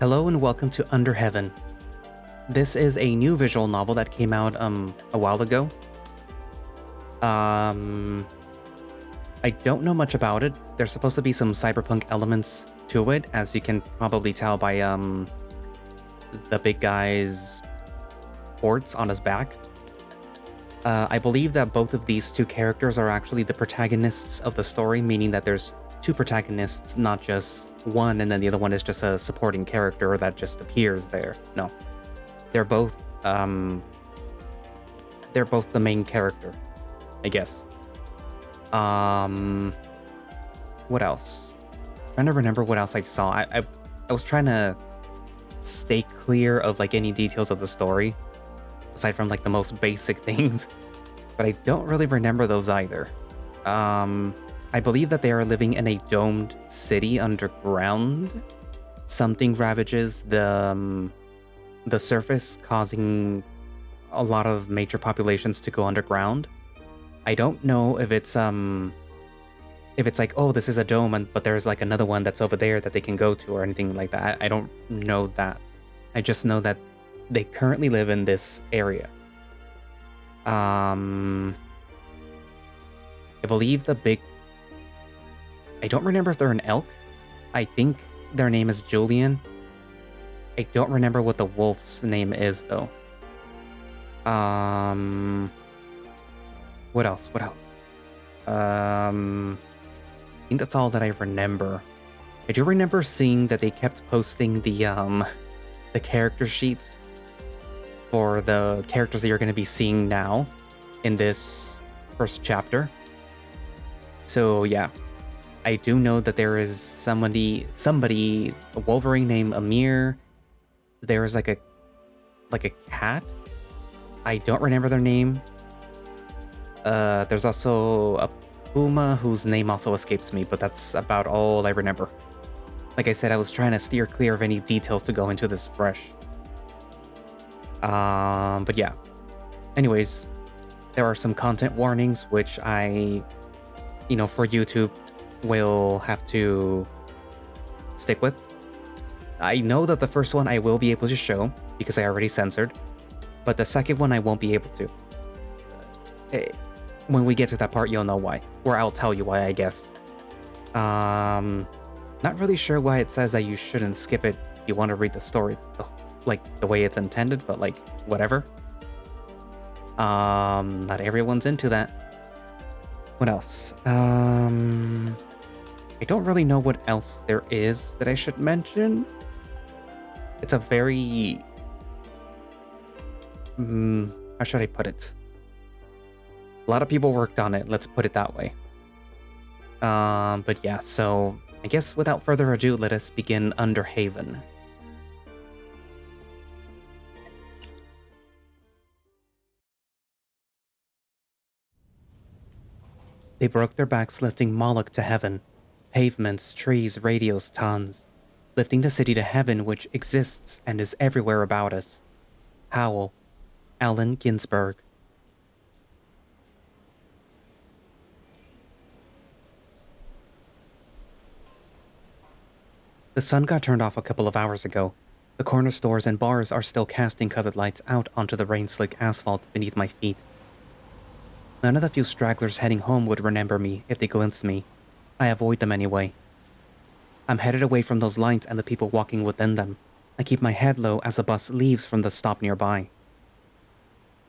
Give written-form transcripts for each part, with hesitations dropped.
Hello and welcome to Under Heaven. This is a new visual novel that came out a while ago. I don't know much about it. There's supposed to be some cyberpunk elements to it, as you can probably tell by the big guy's ports on his back. I believe that both of these two characters are actually the protagonists of the story, meaning that there's two protagonists, not just one, and then the other one is just a supporting character that just appears there. No, they're both the main character, I guess. What else? Trying to remember what else I saw. I was trying to stay clear of like any details of the story, aside from like the most basic things, but I don't really remember those either. I believe that they are living in a domed city underground. Something ravages the surface, causing a lot of major populations to go underground. I don't know if it's like, oh, this is a dome, but there's like another one that's over there that they can go to or anything like that. I don't know that. I just know that they currently live in this area. I believe I don't remember if they're an elk. I think their name is Julian. I don't remember what the wolf's name is, though. What else? I think that's all that I remember. I do remember seeing that they kept posting the character sheets for the characters that you're going to be seeing now in this first chapter. So yeah, I do know that there is somebody, a Wolverine named Amir. There is like a cat. I don't remember their name. There's also a puma whose name also escapes me, but that's about all I remember. Like I said, I was trying to steer clear of any details to go into this fresh. But yeah. Anyways, there are some content warnings, which I, for YouTube, will have to stick with. I know that the first one I will be able to show because I already censored, but the second one I won't be able to. When we get to that part, you'll know why, or I'll tell you why, I guess. Not really sure why it says that you shouldn't skip it if you want to read the story, like the way it's intended, but like whatever. Not everyone's into that. What else? I don't really know what else there is that I should mention. It's a very... how should I put it? A lot of people worked on it, let's put it that way. But yeah, so I guess without further ado, let us begin Under Haven. They broke their backs lifting Moloch to heaven. Pavements, trees, radios, tons. Lifting the city to heaven which exists and is everywhere about us. Howell, Allen Ginsberg. The sun got turned off a couple of hours ago. The corner stores and bars are still casting colored lights out onto the rain-slick asphalt beneath my feet. None of the few stragglers heading home would remember me if they glimpsed me. I avoid them anyway. I'm headed away from those lights and the people walking within them. I keep my head low as the bus leaves from the stop nearby.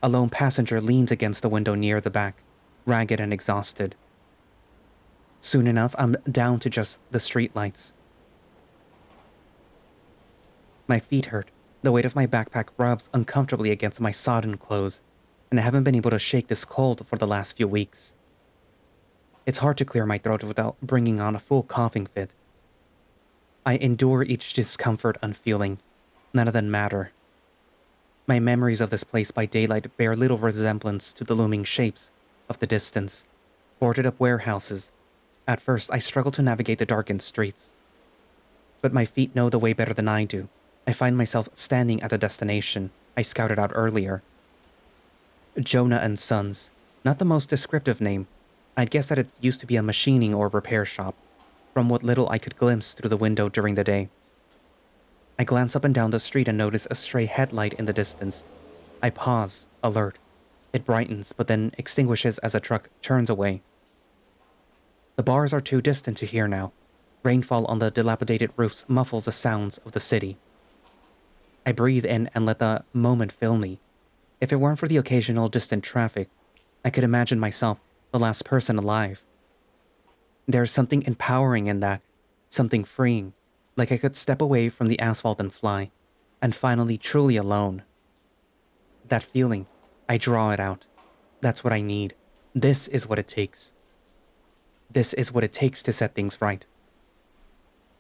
A lone passenger leans against the window near the back, ragged and exhausted. Soon enough, I'm down to just the streetlights. My feet hurt. The weight of my backpack rubs uncomfortably against my sodden clothes, and I haven't been able to shake this cold for the last few weeks. It's hard to clear my throat without bringing on a full coughing fit. I endure each discomfort unfeeling. None of them matter. My memories of this place by daylight bear little resemblance to the looming shapes of the distance. Boarded up warehouses. At first, I struggle to navigate the darkened streets. But my feet know the way better than I do. I find myself standing at the destination I scouted out earlier. Jonah and Sons. Not the most descriptive name. I'd guess that it used to be a machining or repair shop, from what little I could glimpse through the window during the day. I glance up and down the street and notice a stray headlight in the distance. I pause, alert. It brightens, but then extinguishes as a truck turns away. The bars are too distant to hear now. Rainfall on the dilapidated roofs muffles the sounds of the city. I breathe in and let the moment fill me. If it weren't for the occasional distant traffic, I could imagine myself the last person alive. There's something empowering in that, something freeing, like I could step away from the asphalt and fly, and finally truly alone. That feeling, I draw it out. That's what I need. This is what it takes. This is what it takes to set things right.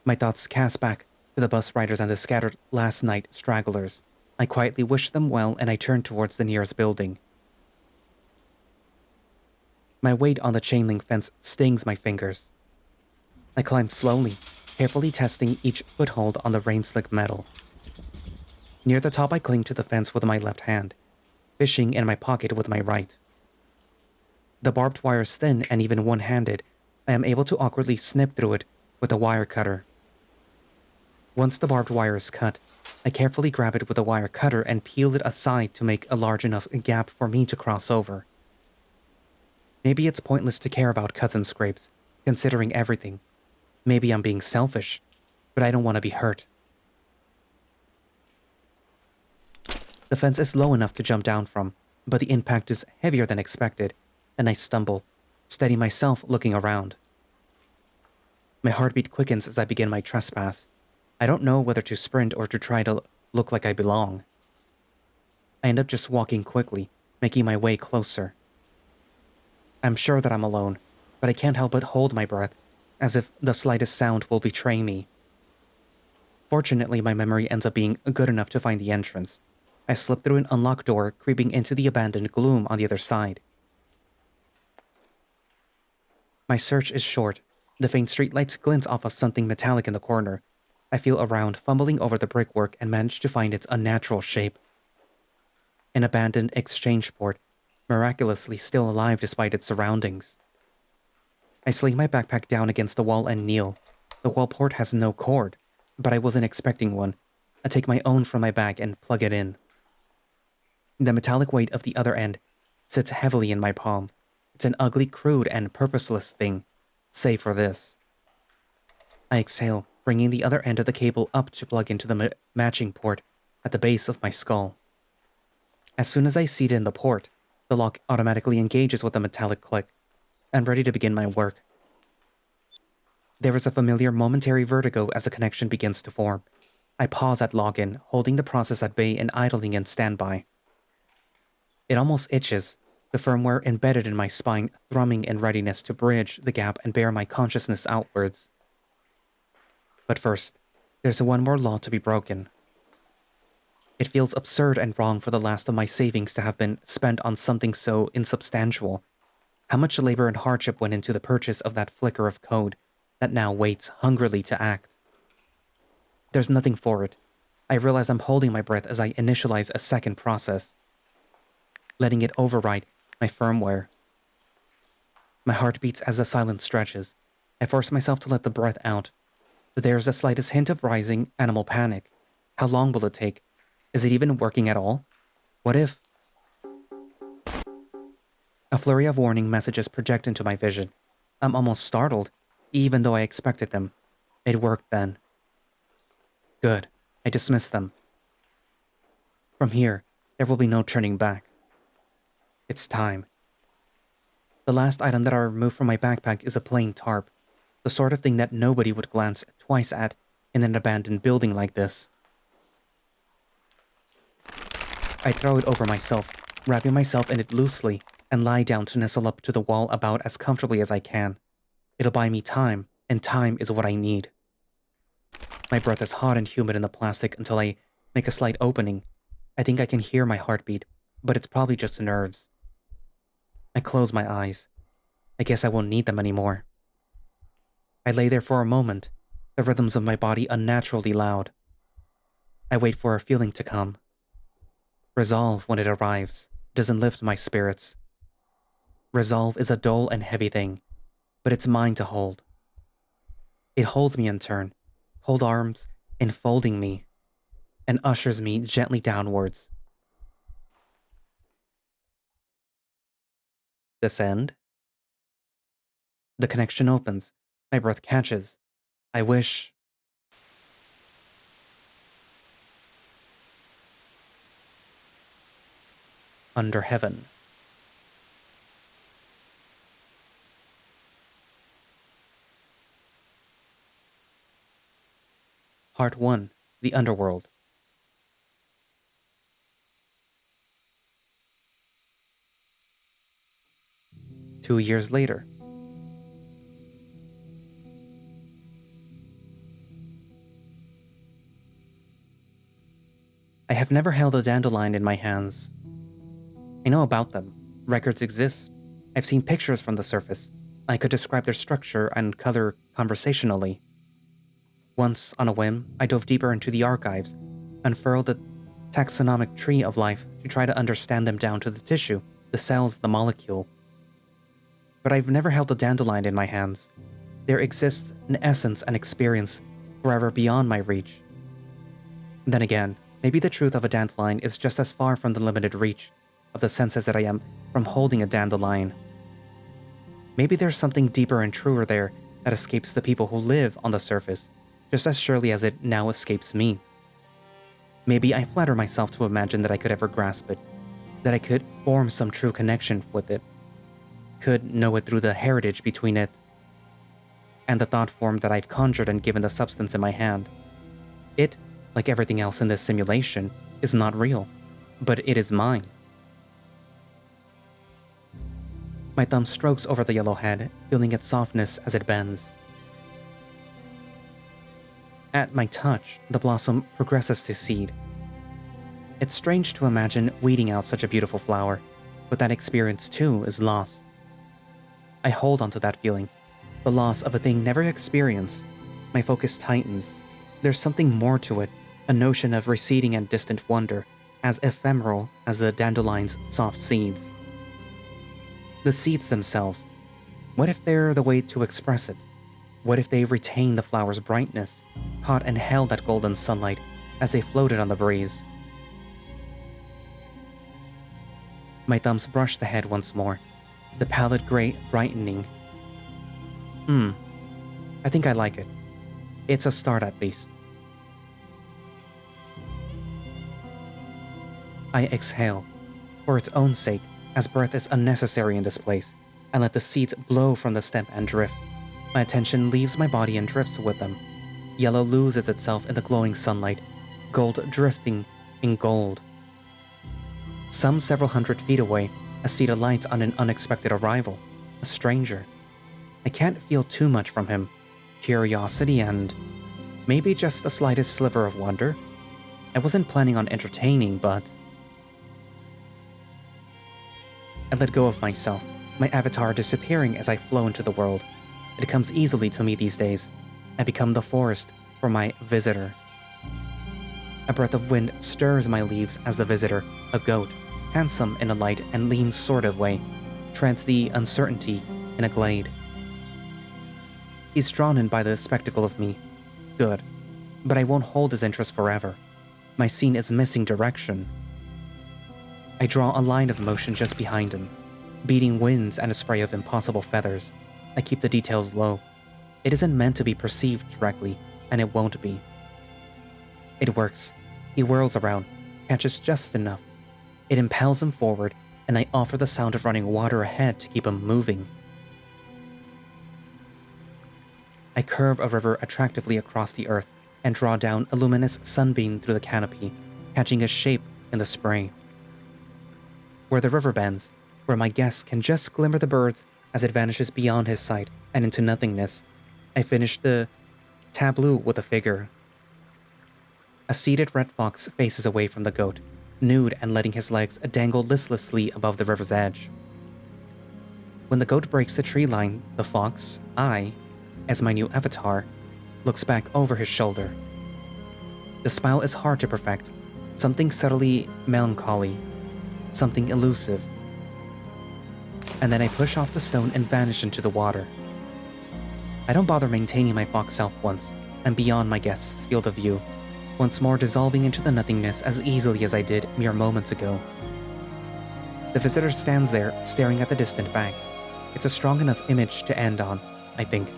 My thoughts cast back to the bus riders and the scattered last night stragglers. I quietly wish them well and I turn towards the nearest building. My weight on the chain link fence stings my fingers. I climb slowly, carefully testing each foothold on the rain-slick metal. Near the top I cling to the fence with my left hand, fishing in my pocket with my right. The barbed wire is thin and even one-handed, I am able to awkwardly snip through it with a wire cutter. Once the barbed wire is cut, I carefully grab it with a wire cutter and peel it aside to make a large enough gap for me to cross over. Maybe it's pointless to care about cuts and scrapes, considering everything. Maybe I'm being selfish, but I don't want to be hurt. The fence is low enough to jump down from, but the impact is heavier than expected, and I stumble, steady myself looking around. My heartbeat quickens as I begin my trespass. I don't know whether to sprint or to try to look like I belong. I end up just walking quickly, making my way closer. I'm sure that I'm alone, but I can't help but hold my breath, as if the slightest sound will betray me. Fortunately, my memory ends up being good enough to find the entrance. I slip through an unlocked door, creeping into the abandoned gloom on the other side. My search is short. The faint streetlights glint off of something metallic in the corner. I feel around, fumbling over the brickwork, and manage to find its unnatural shape. An abandoned exchange port, miraculously still alive despite its surroundings. I sling my backpack down against the wall and kneel. The wall port has no cord, but I wasn't expecting one. I take my own from my bag and plug it in. The metallic weight of the other end sits heavily in my palm. It's an ugly, crude, and purposeless thing, save for this. I exhale, bringing the other end of the cable up to plug into the matching port at the base of my skull. As soon as I seat it in the port, the lock automatically engages with a metallic click. I'm ready to begin my work. There is a familiar momentary vertigo as the connection begins to form. I pause at login, holding the process at bay and idling in standby. It almost itches, the firmware embedded in my spine thrumming in readiness to bridge the gap and bear my consciousness outwards. But first, there's one more law to be broken. It feels absurd and wrong for the last of my savings to have been spent on something so insubstantial. How much labor and hardship went into the purchase of that flicker of code that now waits hungrily to act? There's nothing for it. I realize I'm holding my breath as I initialize a second process, letting it override my firmware. My heart beats as the silence stretches. I force myself to let the breath out. But there's the slightest hint of rising animal panic. How long will it take? Is it even working at all? What if? A flurry of warning messages project into my vision. I'm almost startled, even though I expected them. It worked then. Good. I dismiss them. From here, there will be no turning back. It's time. The last item that I remove from my backpack is a plain tarp, the sort of thing that nobody would glance twice at in an abandoned building like this. I throw it over myself, wrapping myself in it loosely, and lie down to nestle up to the wall about as comfortably as I can. It'll buy me time, and time is what I need. My breath is hot and humid in the plastic until I make a slight opening. I think I can hear my heartbeat, but it's probably just the nerves. I close my eyes. I guess I won't need them anymore. I lay there for a moment, the rhythms of my body unnaturally loud. I wait for a feeling to come. Resolve, when it arrives, doesn't lift my spirits. Resolve is a dull and heavy thing, but it's mine to hold. It holds me in turn, cold arms enfolding me, and ushers me gently downwards. Descend. The connection opens. My breath catches. I wish... Under heaven. Part 1. The Underworld. Two years later. I have never held a dandelion in my hands. I know about them. Records exist. I've seen pictures from the surface. I could describe their structure and color conversationally. Once, on a whim, I dove deeper into the archives, unfurled the taxonomic tree of life to try to understand them down to the tissue, the cells, the molecule. But I've never held a dandelion in my hands. There exists an essence and experience forever beyond my reach. Then again, maybe the truth of a dandelion is just as far from the limited reach of the senses that I am from holding a dandelion. Maybe there's something deeper and truer there that escapes the people who live on the surface, just as surely as it now escapes me. Maybe I flatter myself to imagine that I could ever grasp it, that I could form some true connection with it, could know it through the heritage between it and the thought form that I've conjured and given the substance in my hand. It, like everything else in this simulation, is not real, but it is mine. My thumb strokes over the yellow head, feeling its softness as it bends. At my touch, the blossom progresses to seed. It's strange to imagine weeding out such a beautiful flower, but that experience too is lost. I hold onto that feeling, the loss of a thing never experienced. My focus tightens. There's something more to it, a notion of receding and distant wonder, as ephemeral as the dandelion's soft seeds. The seeds themselves, what if they're the way to express it? What if they retain the flower's brightness, caught and held that golden sunlight as they floated on the breeze? My thumbs brush the head once more, the pallid gray brightening. I think I like it. It's a start at least. I exhale, for its own sake, as breath is unnecessary in this place, and let the seeds blow from the stem and drift. My attention leaves my body and drifts with them. Yellow loses itself in the glowing sunlight, gold drifting in gold. Some several hundred feet away, a seed alights on an unexpected arrival, a stranger. I can't feel too much from him. Curiosity and maybe just the slightest sliver of wonder. I wasn't planning on entertaining, but... I let go of myself, my avatar disappearing as I flow into the world. It comes easily to me these days. I become the forest for my visitor. A breath of wind stirs my leaves as the visitor, a goat, handsome in a light and lean sort of way, treads the uncertainty in a glade. He's drawn in by the spectacle of me. Good. But I won't hold his interest forever. My scene is missing direction. I draw a line of motion just behind him, beating winds and a spray of impossible feathers. I keep the details low. It isn't meant to be perceived directly, and it won't be. It works. He whirls around, catches just enough. It impels him forward, and I offer the sound of running water ahead to keep him moving. I curve a river attractively across the earth and draw down a luminous sunbeam through the canopy, catching a shape in the spray. Where the river bends, where my guest can just glimmer the birds as it vanishes beyond his sight and into nothingness, I finish the tableau with a figure. A seated red fox faces away from the goat, nude and letting his legs dangle listlessly above the river's edge. When the goat breaks the tree line, the fox, as my new avatar, looks back over his shoulder. The smile is hard to perfect, something subtly melancholy, something elusive. And then I push off the stone and vanish into the water. I don't bother maintaining my fox self once I'm beyond my guest's field of view. once more dissolving into the nothingness as easily as I did mere moments ago. The visitor stands there, staring at the distant bank. It's a strong enough image to end on, I think.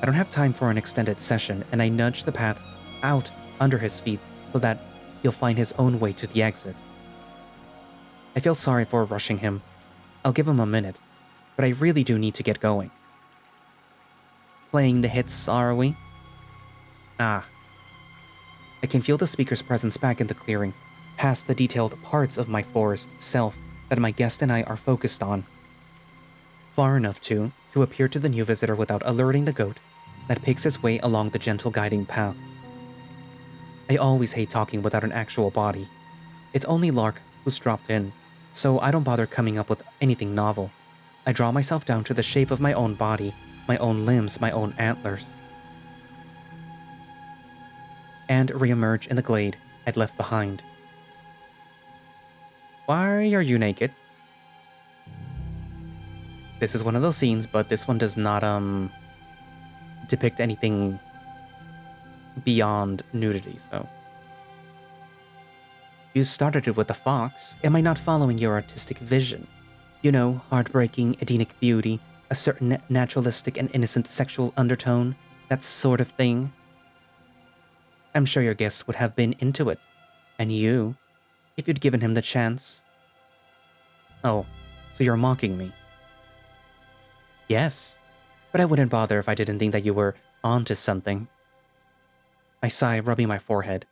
I don't have time for an extended session, and I nudge the path out under his feet so that he'll find his own way to the exit. I feel sorry for rushing him. I'll give him a minute, but I really do need to get going. Playing the hits, are we? Ah. I can feel the speaker's presence back in the clearing, past the detailed parts of my forest self that my guest and I are focused on. Far enough, too, to appear to the new visitor without alerting the goat that picks its way along the gentle guiding path. I always hate talking without an actual body. It's only Lark who's dropped in, so I don't bother coming up with anything novel. I draw myself down to the shape of my own body, my own limbs, my own antlers. And re-emerge in the glade I'd left behind. Why are you naked? This is one of those scenes, but this one does not, depict anything beyond nudity, so. You started it with a fox. Am I not following your artistic vision? You know, heartbreaking, Edenic beauty, a certain naturalistic and innocent sexual undertone, that sort of thing. I'm sure your guests would have been into it. And you, if you'd given him the chance. Oh, so you're mocking me? Yes, but I wouldn't bother if I didn't think that you were onto something. I sigh, rubbing my forehead.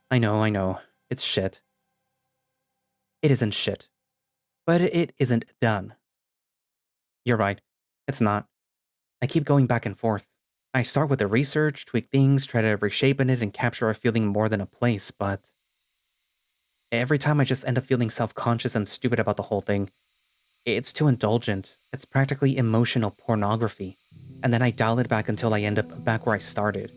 I know, it's shit. It isn't shit, but it isn't done. You're right, it's not. I keep going back and forth. I start with the research, tweak things, try to reshape in it and capture a feeling more than a place, but every time I just end up feeling self-conscious and stupid about the whole thing. It's too indulgent. It's practically emotional pornography. And then I dial it back until I end up back where I started.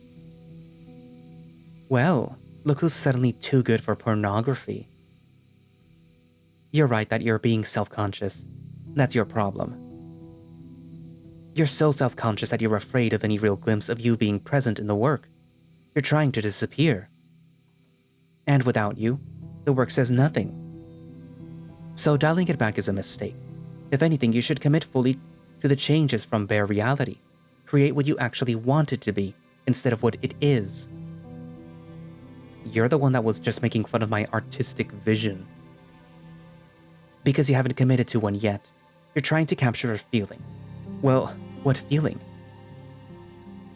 Well, look who's suddenly too good for pornography. You're right that you're being self-conscious. That's your problem. You're so self-conscious that you're afraid of any real glimpse of you being present in the work. You're trying to disappear. And without you, the work says nothing. So dialing it back is a mistake. If anything, you should commit fully to the changes from bare reality. Create what you actually want it to be, instead of what it is. You're the one that was just making fun of my artistic vision. Because you haven't committed to one yet. You're trying to capture a feeling. Well, what feeling?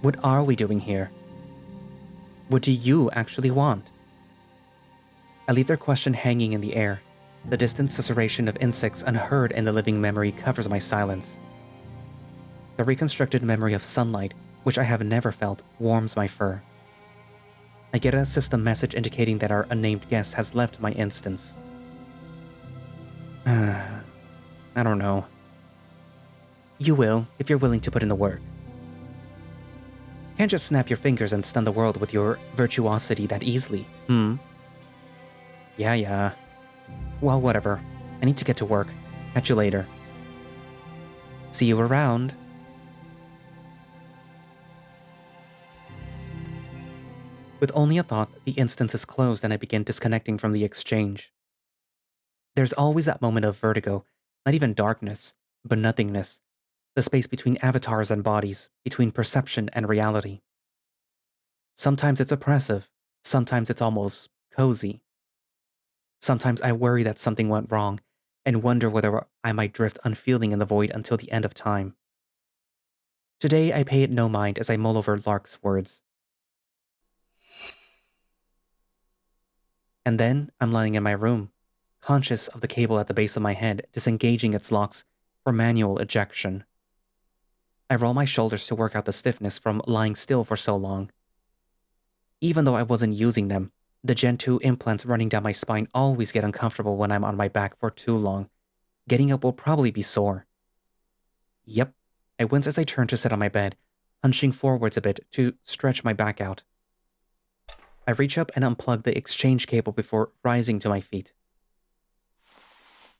What are we doing here? What do you actually want? I leave their question hanging in the air. The distant susurration of insects unheard in the living memory covers my silence. The reconstructed memory of sunlight, which I have never felt, warms my fur. I get a system message indicating that our unnamed guest has left my instance. I don't know. You will, if you're willing to put in the work. Can't just snap your fingers and stun the world with your virtuosity that easily, Yeah. Well, whatever. I need to get to work. Catch you later. See you around. With only a thought, the instance is closed and I begin disconnecting from the exchange. There's always that moment of vertigo, not even darkness, but nothingness. The space between avatars and bodies, between perception and reality. Sometimes it's oppressive, sometimes it's almost cozy. Sometimes I worry that something went wrong and wonder whether I might drift unfeeling in the void until the end of time. Today I pay it no mind as I mull over Lark's words. And then I'm lying in my room, conscious of the cable at the base of my head disengaging its locks for manual ejection. I roll my shoulders to work out the stiffness from lying still for so long. Even though I wasn't using them, the Gen 2 implants running down my spine always get uncomfortable when I'm on my back for too long. Getting up will probably be sore. Yep, I wince as I turn to sit on my bed, hunching forwards a bit to stretch my back out. I reach up and unplug the exchange cable before rising to my feet.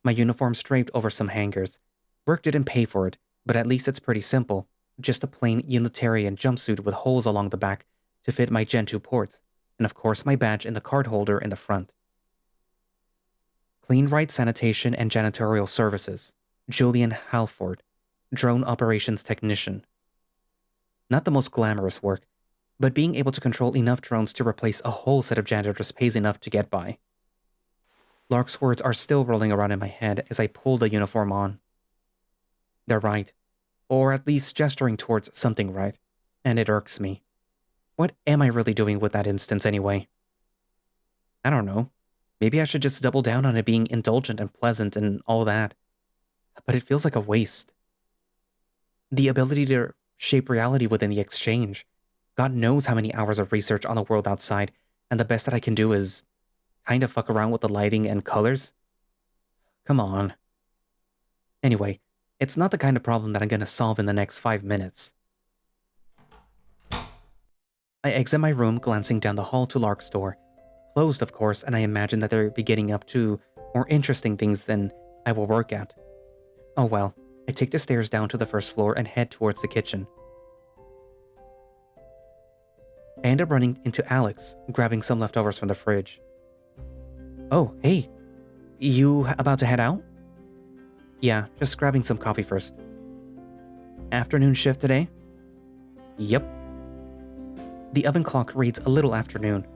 My uniform's draped over some hangers. Work didn't pay for it, but at least it's pretty simple. Just a plain utilitarian jumpsuit with holes along the back to fit my Gen 2 port, and of course my badge in the card holder in the front. Clean Right Sanitation and Janitorial Services, Julian Halford, Drone Operations Technician. Not the most glamorous work, but being able to control enough drones to replace a whole set of janitors pays enough to get by. Lark's words are still rolling around in my head as I pull the uniform on. They're right, or at least gesturing towards something right, and it irks me. What am I really doing with that instance anyway? I don't know. Maybe I should just double down on it being indulgent and pleasant and all that. But it feels like a waste. The ability to shape reality within the exchange. God knows how many hours of research on the world outside, and the best that I can do is kind of fuck around with the lighting and colors. Come on. Anyway, it's not the kind of problem that I'm gonna solve in the next 5 minutes. I exit my room, glancing down the hall to Lark's door. Closed, of course, and I imagine that they'll be getting up to more interesting things than I will work at. Oh well, I take the stairs down to the first floor and head towards the kitchen. I end up running into Alex, grabbing some leftovers from the fridge. Oh, hey. You about to head out? Yeah, just grabbing some coffee first. Afternoon shift today? Yep. The oven clock reads a little afternoon.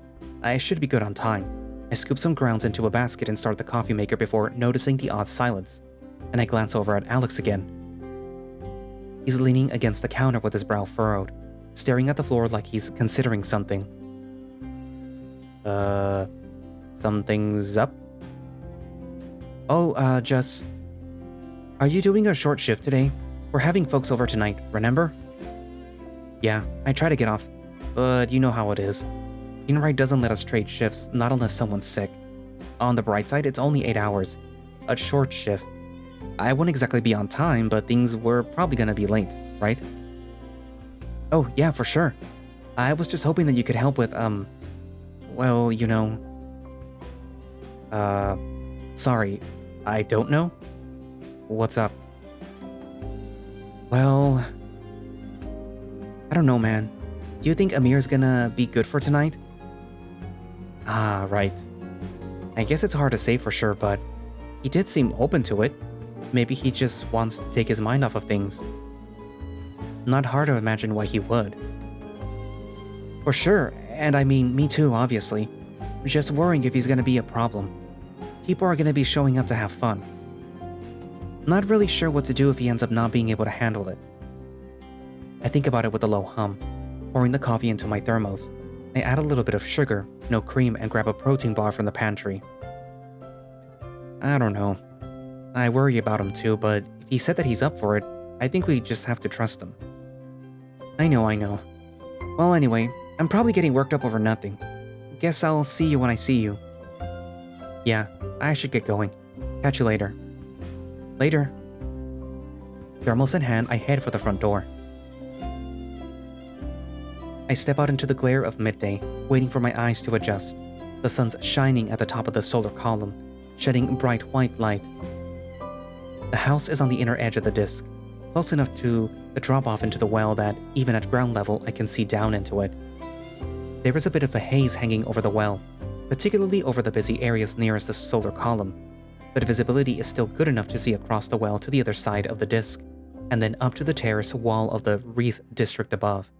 I should be good on time. I scoop some grounds into a basket and start the coffee maker before noticing the odd silence, and I glance over at Alex again. He's leaning against the counter with his brow furrowed, staring at the floor like he's considering something. Something's up? Oh, Are you doing a short shift today? We're having folks over tonight, remember? Yeah, I try to get off, but you know how it is. Clean doesn't let us trade shifts, not unless someone's sick. On the bright side, it's only 8 hours. A short shift. I wouldn't exactly be on time, but things were probably gonna be late, right? Oh, yeah, for sure. I was just hoping that you could help with, well, you know... Sorry, I don't know? What's up? Well... I don't know, man. Do you think Amir's gonna be good for tonight? Ah, right. I guess it's hard to say for sure, but he did seem open to it. Maybe he just wants to take his mind off of things. Not hard to imagine why he would. For sure, and I mean, me too, obviously. Just worrying if he's gonna be a problem. People are gonna be showing up to have fun. Not really sure what to do if he ends up not being able to handle it. I think about it with a low hum, pouring the coffee into my thermos. I add a little bit of sugar, no cream, and grab a protein bar from the pantry. I don't know. I worry about him too, but if he said that he's up for it, I think we just have to trust him. I know. Well, anyway, I'm probably getting worked up over nothing. Guess I'll see you when I see you. Yeah, I should get going. Catch you later. Later. Thermos in hand, I head for the front door. I step out into the glare of midday, waiting for my eyes to adjust. The sun's shining at the top of the solar column, shedding bright white light. The house is on the inner edge of the disk, close enough to the drop-off into the well that, even at ground level, I can see down into it. There is a bit of a haze hanging over the well, particularly over the busy areas nearest the solar column, but visibility is still good enough to see across the well to the other side of the disk, and then up to the terrace wall of the Wreath district above.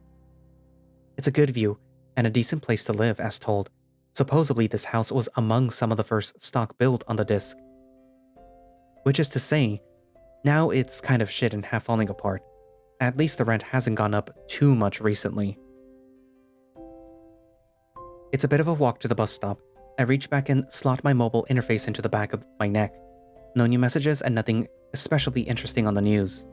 It's a good view, and a decent place to live, as told. Supposedly this house was among some of the first stock built on the disk. Which is to say, now it's kind of shit and half falling apart. At least the rent hasn't gone up too much recently. It's a bit of a walk to the bus stop. I reach back and slot my mobile interface into the back of my neck. No new messages and nothing especially interesting on the news.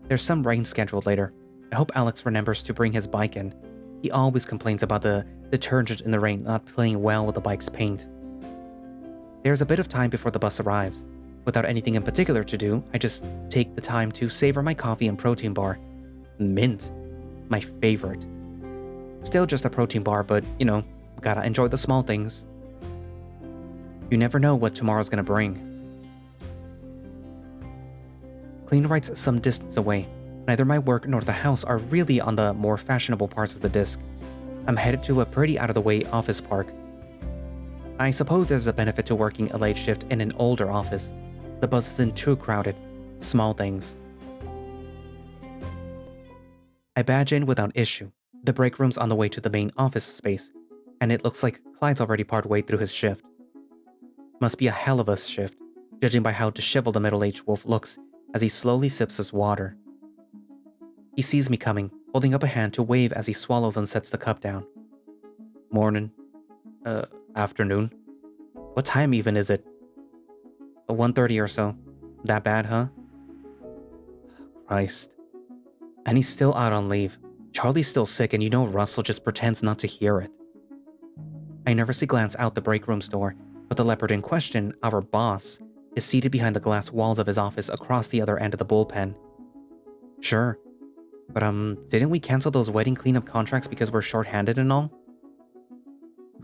There's some rain scheduled later. I hope Alex remembers to bring his bike in. He always complains about the detergent in the rain not playing well with the bike's paint. There's a bit of time before the bus arrives. Without anything in particular to do, I just take the time to savor my coffee and protein bar. Mint. My favorite. Still just a protein bar, but, you know, gotta enjoy the small things. You never know what tomorrow's gonna bring. Clean Right's some distance away. Neither my work nor the house are really on the more fashionable parts of the disk. I'm headed to a pretty out-of-the-way office park. I suppose there's a benefit to working a late shift in an older office. The buzz isn't too crowded. Small things. I badge in without issue. The break room's on the way to the main office space, and it looks like Clyde's already partway through his shift. Must be a hell of a shift, judging by how disheveled the middle-aged wolf looks as he slowly sips his water. He sees me coming, holding up a hand to wave as he swallows and sets the cup down. Morning. Afternoon. What time even is it? 1:30 or so. That bad, huh? Christ. And he's still out on leave. Charlie's still sick, and you know Russell just pretends not to hear it. I nervously glance out the break room's door, but the leopard in question, our boss, is seated behind the glass walls of his office across the other end of the bullpen. Sure. But didn't we cancel those wedding cleanup contracts because we're short-handed and all?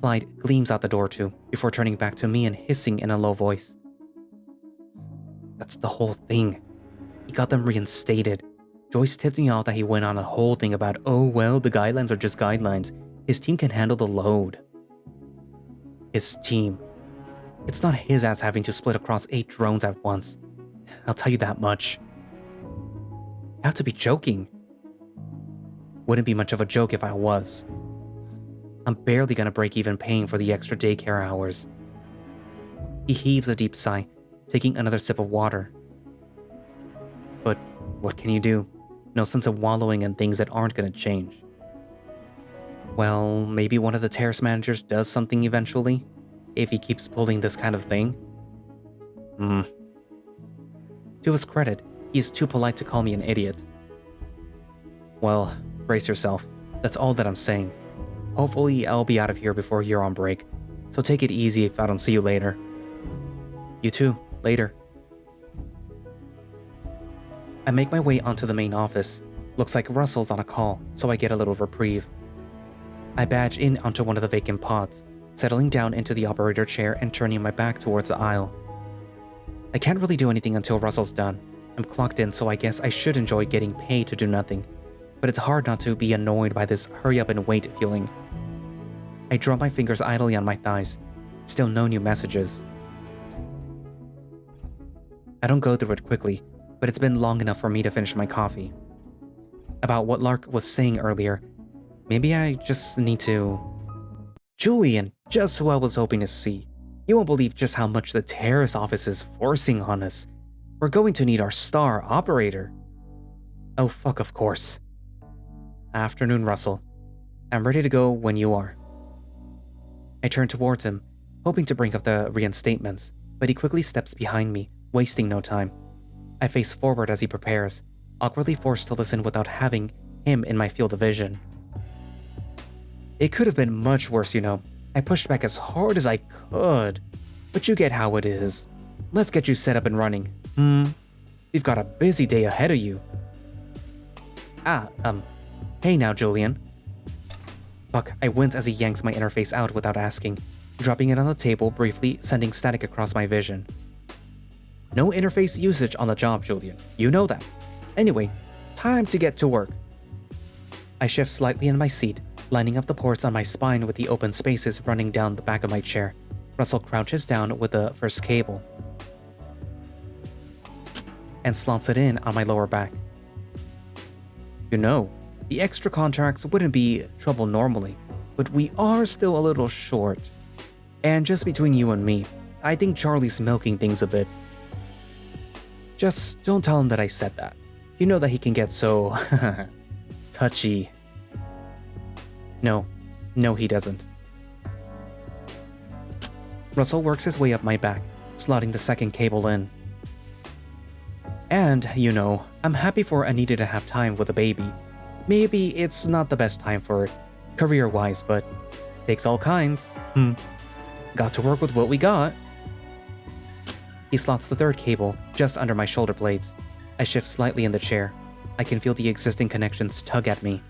Clyde gleams out the door too, before turning back to me and hissing in a low voice. That's the whole thing. He got them reinstated. Joyce tipped me off that he went on a whole thing about, oh well, the guidelines are just guidelines. His team can handle the load. His team. It's not his ass having to split across 8 drones at once. I'll tell you that much. You have to be joking. Wouldn't be much of a joke if I was. I'm barely gonna break even paying for the extra daycare hours. He heaves a deep sigh, taking another sip of water. But what can you do? No sense of wallowing in things that aren't gonna change. Well, maybe one of the terrace managers does something eventually, if he keeps pulling this kind of thing. To his credit, he is too polite to call me an idiot. Well, brace yourself. That's all that I'm saying. Hopefully, I'll be out of here before you're on break, so take it easy if I don't see you later. You too, later. I make my way onto the main office. Looks like Russell's on a call, so I get a little reprieve. I badge in onto one of the vacant pods, settling down into the operator chair and turning my back towards the aisle. I can't really do anything until Russell's done. I'm clocked in, so I guess I should enjoy getting paid to do nothing. But it's hard not to be annoyed by this hurry up and wait feeling. I draw my fingers idly on my thighs. Still no new messages. I don't go through it quickly, but it's been long enough for me to finish my coffee. About what Lark was saying earlier, maybe I just need to... Julian, just who I was hoping to see. You won't believe just how much the terrace office is forcing on us. We're going to need our star operator. Oh fuck, of course. Afternoon, Russell. I'm ready to go when you are. I turn towards him, hoping to bring up the reinstatements, but he quickly steps behind me, wasting no time. I face forward as he prepares, awkwardly forced to listen without having him in my field of vision. It could have been much worse, you know. I pushed back as hard as I could, but you get how it is. Let's get you set up and running. We've got a busy day ahead of you. Hey now, Julian. Fuck, I wince as he yanks my interface out without asking, dropping it on the table briefly, sending static across my vision. No interface usage on the job, Julian. You know that. Anyway, time to get to work. I shift slightly in my seat, lining up the ports on my spine with the open spaces running down the back of my chair. Russell crouches down with the first cable and slots it in on my lower back. You know, the extra contracts wouldn't be trouble normally, but we are still a little short. And just between you and me, I think Charlie's milking things a bit. Just don't tell him that I said that. You know that he can get so... touchy. No, he doesn't. Russell works his way up my back, slotting the second cable in. And, you know, I'm happy for Anita to have time with a baby. Maybe it's not the best time for it, career-wise, but takes all kinds. Got to work with what we got. He slots the third cable just under my shoulder blades. I shift slightly in the chair. I can feel the existing connections tug at me.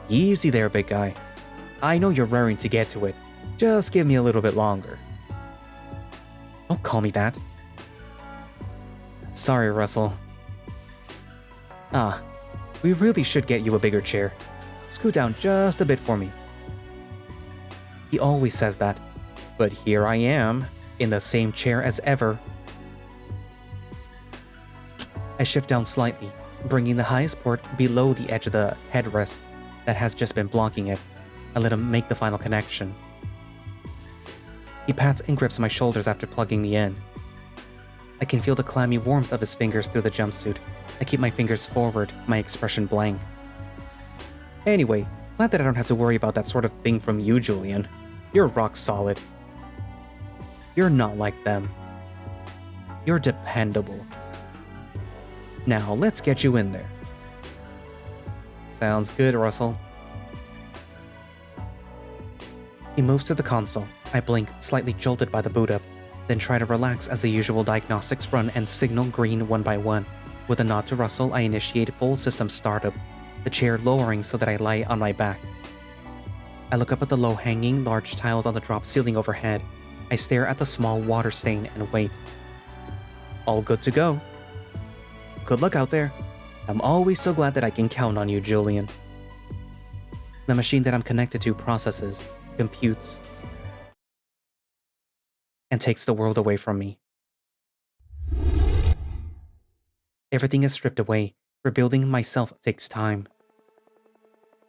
Easy there, big guy. I know you're raring to get to it. Just give me a little bit longer. Don't call me that. Sorry, Russell. We really should get you a bigger chair. scoot down just a bit for me. He always says that, but here I am, in the same chair as ever. I shift down slightly, bringing the highest port below the edge of the headrest that has just been blocking it. I let him make the final connection. He pats and grips my shoulders after plugging me in. I can feel the clammy warmth of his fingers through the jumpsuit. I keep my fingers forward, my expression blank. Anyway, glad that I don't have to worry about that sort of thing from you, Julian. You're rock solid. You're not like them. You're dependable. Now, let's get you in there. Sounds good, Russell. He moves to the console. I blink, slightly jolted by the boot up, then try to relax as the usual diagnostics run and signal green one by one. With a nod to Russell, I initiate full system startup, the chair lowering so that I lie on my back. I look up at the low-hanging, large tiles on the drop ceiling overhead. I stare at the small water stain and wait. All good to go. Good luck out there. I'm always so glad that I can count on you, Julian. The machine that I'm connected to processes, computes, and takes the world away from me. Everything is stripped away. Rebuilding myself takes time.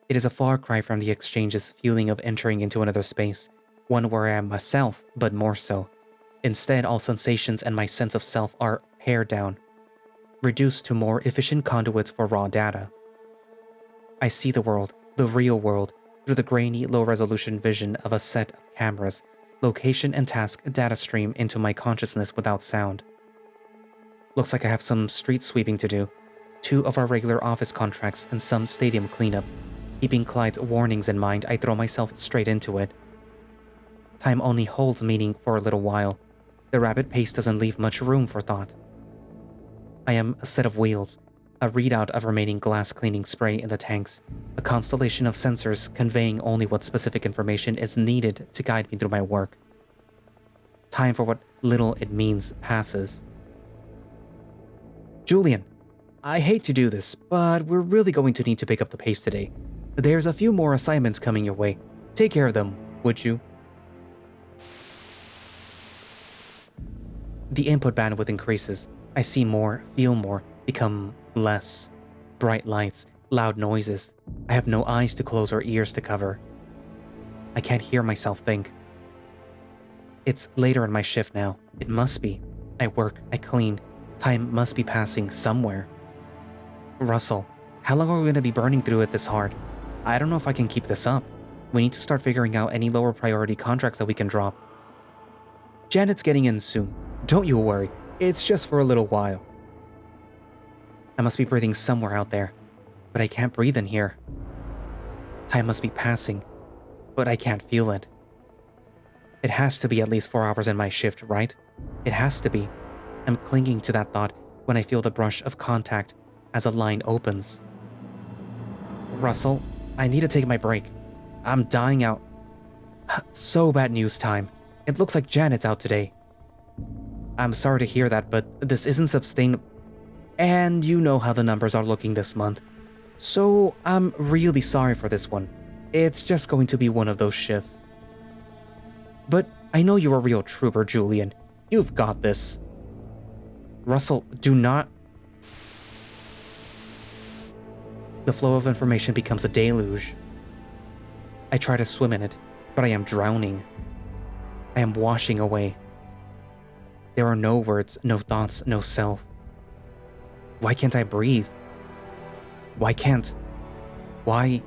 It is a far cry from the exchange's feeling of entering into another space, one where I am myself, but more so. Instead, all sensations and my sense of self are pared down, reduced to more efficient conduits for raw data. I see the world, the real world, through the grainy, low-resolution vision of a set of cameras, location and task data stream into my consciousness without sound. Looks like I have some street sweeping to do, 2 of our regular office contracts and some stadium cleanup. Keeping Clyde's warnings in mind, I throw myself straight into it. Time only holds meaning for a little while. The rapid pace doesn't leave much room for thought. I am a set of wheels, a readout of remaining glass cleaning spray in the tanks, a constellation of sensors conveying only what specific information is needed to guide me through my work. Time for what little it means passes. Julian, I hate to do this, but we're really going to need to pick up the pace today. There's a few more assignments coming your way. Take care of them, would you? The input bandwidth increases. I see more, feel more, become less. Bright lights, loud noises. I have no eyes to close or ears to cover. I can't hear myself think. It's later in my shift now. It must be. I work, I clean. Time must be passing somewhere. Russell, how long are we going to be burning through it this hard? I don't know if I can keep this up. We need to start figuring out any lower priority contracts that we can drop. Janet's getting in soon. Don't you worry. It's just for a little while. I must be breathing somewhere out there, but I can't breathe in here. Time must be passing, but I can't feel it. It has to be at least 4 hours in my shift, right? It has to be. I'm clinging to that thought when I feel the brush of contact as a line opens. Russell, I need to take my break. I'm dying out. So bad news time. It looks like Janet's out today. I'm sorry to hear that, but this isn't sustainable. And you know how the numbers are looking this month. So I'm really sorry for this one. It's just going to be one of those shifts. But I know you're a real trooper, Julian. You've got this. Russell, do not... The flow of information becomes a deluge. I try to swim in it, but I am drowning. I am washing away. There are no words, no thoughts, no self. Why can't I breathe? Why can't? Why?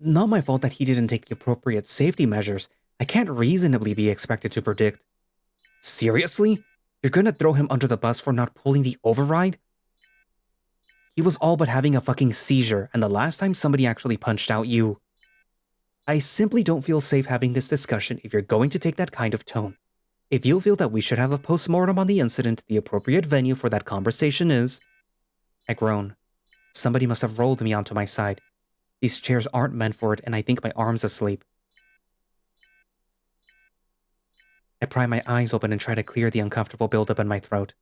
Not my fault that he didn't take the appropriate safety measures. I can't reasonably be expected to predict. Seriously? You're gonna throw him under the bus for not pulling the override? He was all but having a fucking seizure, and the last time somebody actually punched out you. I simply don't feel safe having this discussion if you're going to take that kind of tone. If you feel that we should have a postmortem on the incident, the appropriate venue for that conversation is... I groan. Somebody must have rolled me onto my side. These chairs aren't meant for it, and I think my arm's asleep. I pry my eyes open and try to clear the uncomfortable buildup in my throat.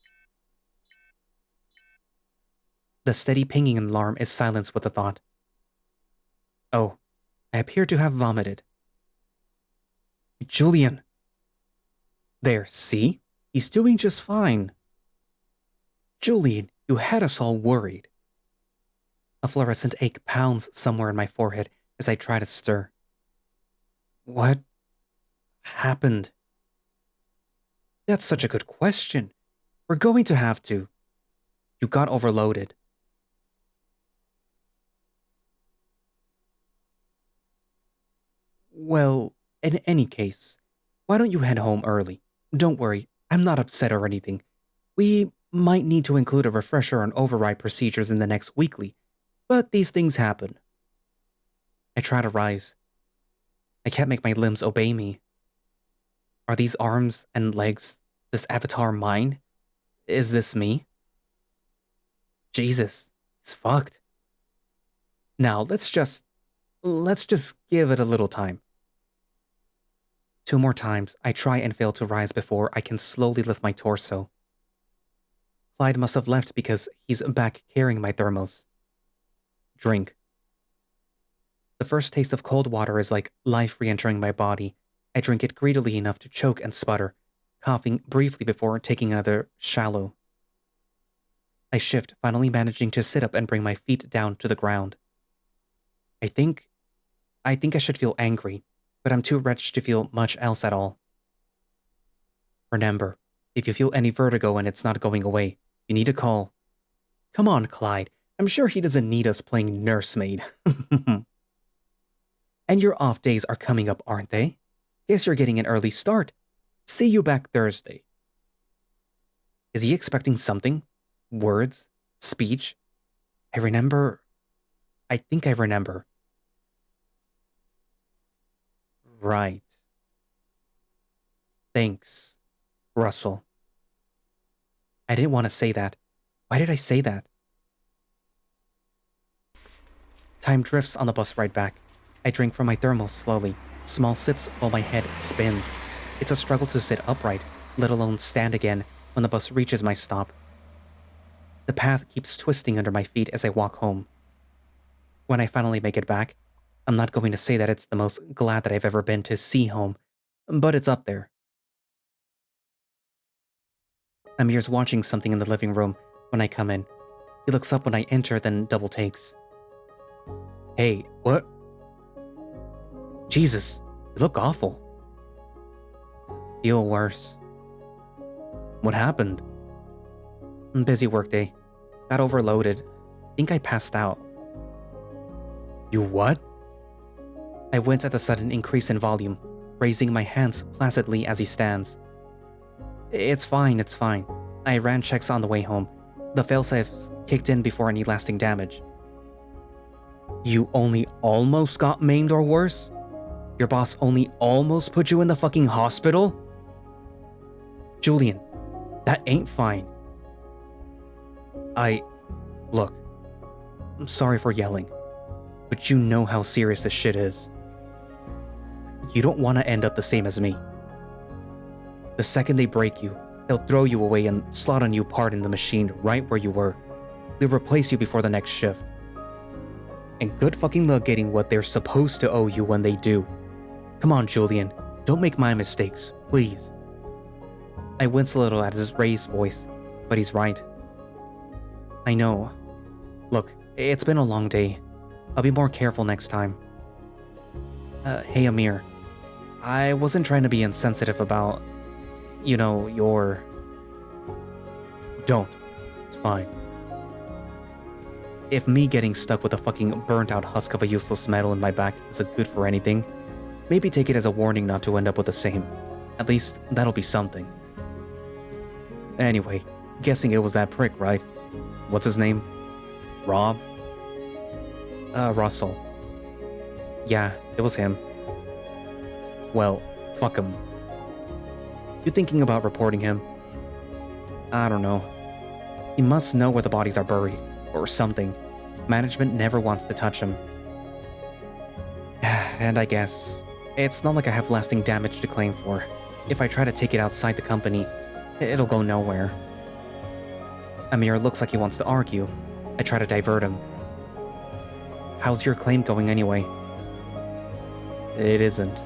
The steady pinging alarm is silenced with a thought. Oh, I appear to have vomited. Julian! There, see? He's doing just fine. Julian, you had us all worried. A fluorescent ache pounds somewhere in my forehead as I try to stir. What happened? That's such a good question. We're going to have to. You got overloaded. Well, in any case, why don't you head home early? Don't worry, I'm not upset or anything. We might need to include a refresher on override procedures in the next weekly, but these things happen. I try to rise. I can't make my limbs obey me. Are these arms and legs, this avatar mine? Is this me? Jesus, it's fucked. Now, let's just give it a little time. 2 more times, I try and fail to rise before I can slowly lift my torso. Clyde must have left because he's back carrying my thermos. Drink. The first taste of cold water is like life re-entering my body. I drink it greedily enough to choke and sputter, coughing briefly before taking another shallow. I shift, finally managing to sit up and bring my feet down to the ground. I think I should feel angry, but I'm too wretched to feel much else at all. Remember, if you feel any vertigo and it's not going away, you need to call. Come on, Clyde. I'm sure he doesn't need us playing nursemaid. And your off days are coming up, aren't they? Guess you're getting an early start. See you back Thursday. Is he expecting something? Words? Speech? I think I remember. Right. Thanks, Russell. I didn't want to say that. Why did I say that? Time drifts on the bus ride back. I drink from my thermos slowly, small sips while my head spins. It's a struggle to sit upright, let alone stand again, when the bus reaches my stop. The path keeps twisting under my feet as I walk home. When I finally make it back, I'm not going to say that it's the most glad that I've ever been to see home, but it's up there. Amir's watching something in the living room when I come in. He looks up when I enter, then double takes. Hey, what? Jesus, you look awful. Feel worse. What happened? Busy workday. Got overloaded. Think I passed out. You what? I wince at the sudden increase in volume, raising my hands placidly as he stands. It's fine. I ran checks on the way home. The failsafes kicked in before any lasting damage. You only almost got maimed or worse? Your boss only almost put you in the fucking hospital? Julian, that ain't fine. Look, I'm sorry for yelling, but you know how serious this shit is. You don't want to end up the same as me. The second they break you, they'll throw you away and slot a new part in the machine right where you were. They'll replace you before the next shift. And good fucking luck getting what they're supposed to owe you when they do. Come on, Julian, don't make my mistakes, please. I wince a little at his raised voice, but he's right. I know. Look, it's been a long day. I'll be more careful next time. Hey Amir. I wasn't trying to be insensitive about, your... Don't. It's fine. If me getting stuck with a fucking burnt-out husk of a useless metal in my back isn't good for anything, maybe take it as a warning not to end up with the same. At least, that'll be something. Anyway, guessing it was that prick, right? What's his name? Rob? Russell. Yeah, it was him. Well, fuck him. You thinking about reporting him? I don't know. He must know where the bodies are buried, or something. Management never wants to touch him. And I guess, it's not like I have lasting damage to claim for. If I try to take it outside the company, it'll go nowhere. Amir looks like he wants to argue. I try to divert him. How's your claim going anyway? It isn't.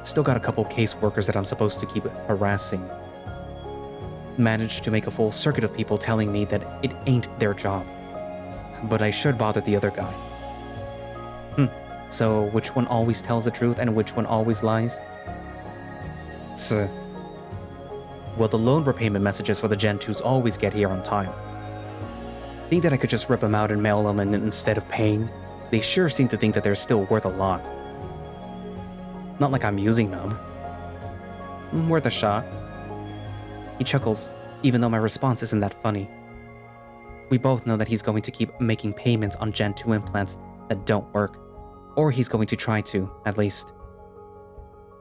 Still got a couple caseworkers that I'm supposed to keep harassing. Managed to make a full circuit of people telling me that it ain't their job. But I should bother the other guy. So which one always tells the truth and which one always lies? Well, the loan repayment messages for the Gen 2s always get here on time. Think that I could just rip them out and mail them and instead of paying? They sure seem to think that they're still worth a lot. Not like I'm using them. Worth a shot. He chuckles, even though my response isn't that funny. We both know that he's going to keep making payments on Gen 2 implants that don't work. Or he's going to try to, at least.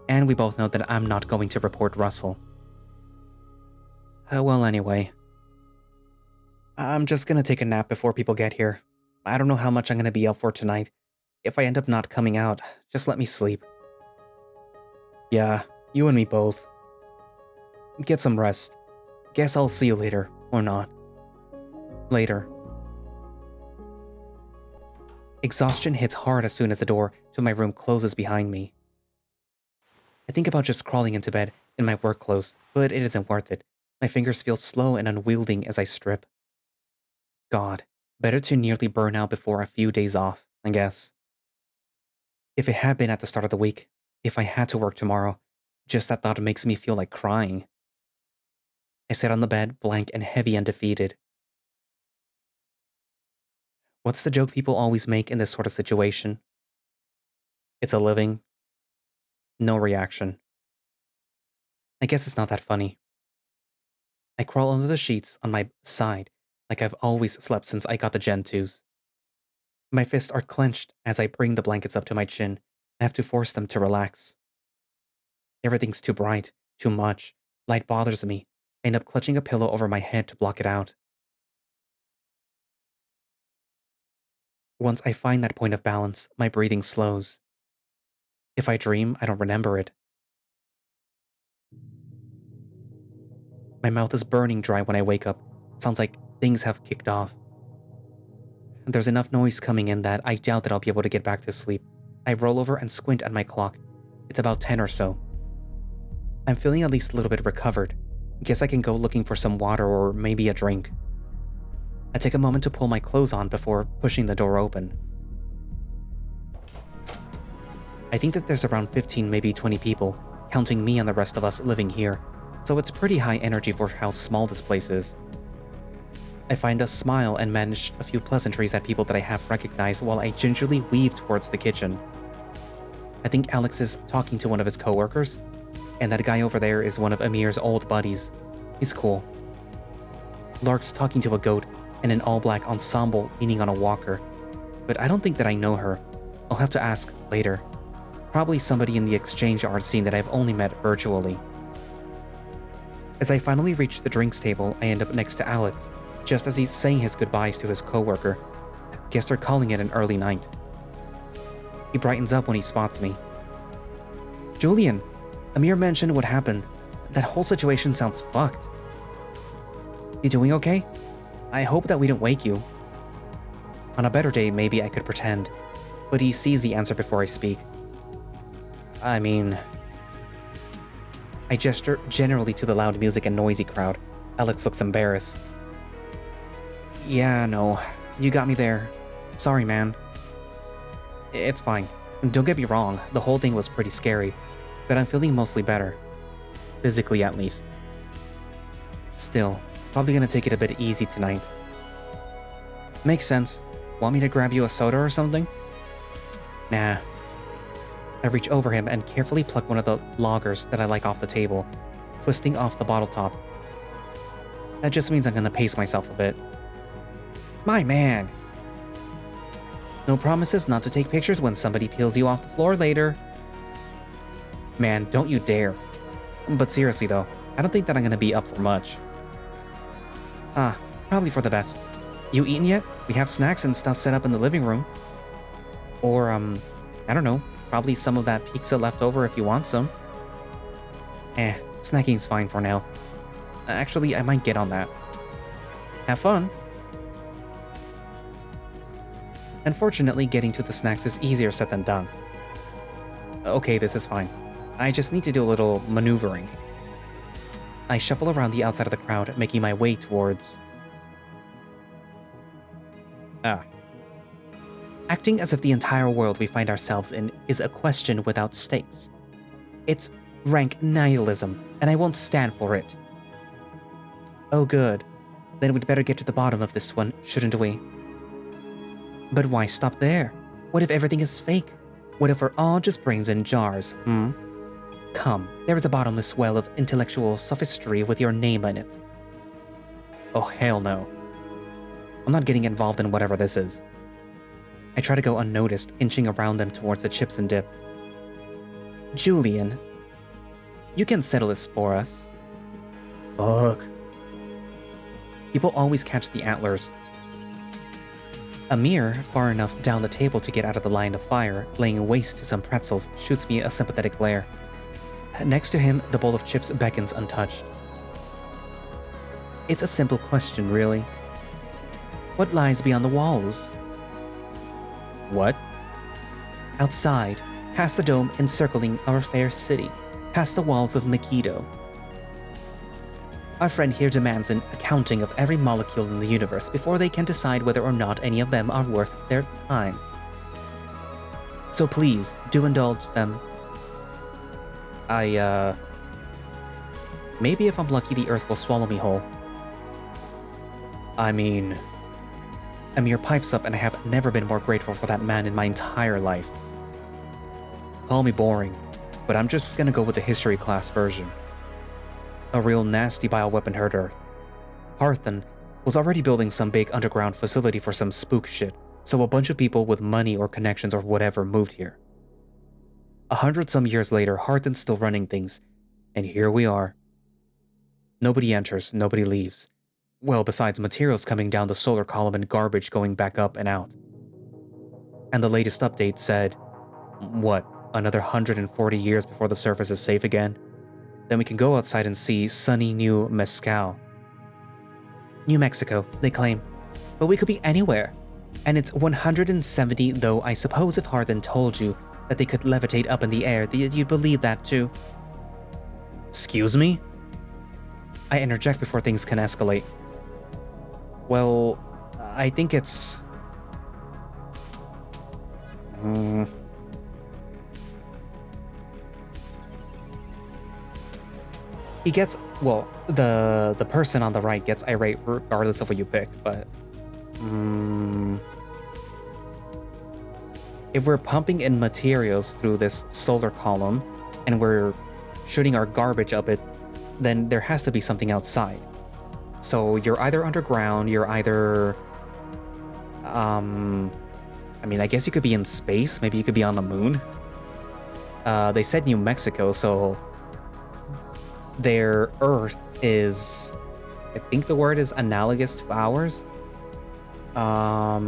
And we both know that I'm not going to report Russell. Well, anyway. I'm just gonna take a nap before people get here. I don't know how much I'm gonna be up for tonight. If I end up not coming out, just let me sleep. Yeah, you and me both. Get some rest. Guess I'll see you later, or not. Later. Exhaustion hits hard as soon as the door to my room closes behind me. I think about just crawling into bed in my work clothes, but it isn't worth it. My fingers feel slow and unwielding as I strip. God, better to nearly burn out before a few days off, I guess. If it had been at the start of the week, if I had to work tomorrow, just that thought makes me feel like crying. I sit on the bed, blank and heavy and defeated. What's the joke people always make in this sort of situation? It's a living. No reaction. I guess it's not that funny. I crawl under the sheets on my side like I've always slept since I got the Gen 2s. My fists are clenched as I bring the blankets up to my chin. I have to force them to relax. Everything's too bright, too much. Light bothers me. I end up clutching a pillow over my head to block it out. Once I find that point of balance, my breathing slows. If I dream, I don't remember it. My mouth is burning dry when I wake up. Sounds like things have kicked off. There's enough noise coming in that I doubt that I'll be able to get back to sleep. I roll over and squint at my clock. It's about 10 or so. I'm feeling at least a little bit recovered. Guess I can go looking for some water or maybe a drink. I take a moment to pull my clothes on before pushing the door open. I think that there's around 15, maybe 20 people, counting me and the rest of us living here, so it's pretty high energy for how small this place is. I find a smile and manage a few pleasantries at people that I have recognized while I gingerly weave towards the kitchen. I think Alex is talking to one of his coworkers, and that guy over there is one of Amir's old buddies. He's cool. Lark's talking to a goat and an all-black ensemble leaning on a walker, but I don't think that I know her. I'll have to ask later. Probably somebody in the exchange art scene that I've only met virtually. As I finally reach the drinks table, I end up next to Alex, just as he's saying his goodbyes to his coworker. Guess they're calling it an early night. He brightens up when he spots me. Julian, Amir mentioned what happened. That whole situation sounds fucked. You doing okay? I hope that we didn't wake you. On a better day, maybe I could pretend, but he sees the answer before I speak. I mean... I gesture generally to the loud music and noisy crowd. Alex looks embarrassed. Yeah, no, you got me there. Sorry, man. It's fine. Don't get me wrong, the whole thing was pretty scary, but I'm feeling mostly better. Physically, at least. Still, probably gonna take it a bit easy tonight. Makes sense. Want me to grab you a soda or something? Nah. I reach over him and carefully pluck one of the lagers that I like off the table, twisting off the bottle top. That just means I'm gonna pace myself a bit. My man! No promises not to take pictures when somebody peels you off the floor later. Man, don't you dare. But seriously though, I don't think that I'm gonna be up for much. Probably for the best. You eaten yet? We have snacks and stuff set up in the living room. Or, I don't know, probably some of that pizza left over if you want some. Snacking's fine for now. Actually, I might get on that. Have fun. Unfortunately, getting to the snacks is easier said than done. Okay, this is fine. I just need to do a little maneuvering. I shuffle around the outside of the crowd, making my way towards... Acting as if the entire world we find ourselves in is a question without stakes. It's rank nihilism, and I won't stand for it. Oh good. Then we'd better get to the bottom of this one, shouldn't we? But why stop there? What if everything is fake? What if we're all just brains in jars, Come, there is a bottomless well of intellectual sophistry with your name in it. Oh hell no. I'm not getting involved in whatever this is. I try to go unnoticed, inching around them towards the chips and dip. Julian, you can settle this for us. Fuck. People always catch the antlers. Amir, far enough down the table to get out of the line of fire, laying waste to some pretzels, shoots me a sympathetic glare. Next to him, the bowl of chips beckons untouched. It's a simple question, really. What lies beyond the walls? What? Outside, past the dome encircling our fair city, past the walls of Megiddo. Our friend here demands an accounting of every molecule in the universe before they can decide whether or not any of them are worth their time. So please, do indulge them. Maybe if I'm lucky the earth will swallow me whole. I mean... Amir pipes up and I have never been more grateful for that man in my entire life. Call me boring, but I'm just gonna go with the history class version. A real nasty bioweapon hurt Earth. Harthan was already building some big underground facility for some spook shit, so a bunch of people with money or connections or whatever moved here. 100-some years later, Harthan's still running things, and here we are. Nobody enters, nobody leaves. Well, besides materials coming down the solar column and garbage going back up and out. And the latest update said, what, another 140 years before the surface is safe again? Then we can go outside and see sunny New Mescal. New Mexico, they claim. But we could be anywhere. And it's 170, though I suppose if Harthan told you that they could levitate up in the air, you'd believe that too. Excuse me? I interject before things can escalate. Well, I think it's... He gets... Well, the person on the right gets irate regardless of what you pick, but... If we're pumping in materials through this solar column, and we're shooting our garbage up it, then there has to be something outside. So you're either underground, you're either... I mean, I guess you could be in space, maybe you could be on the moon. They said New Mexico, so... Their Earth is... I think the word is analogous to ours. I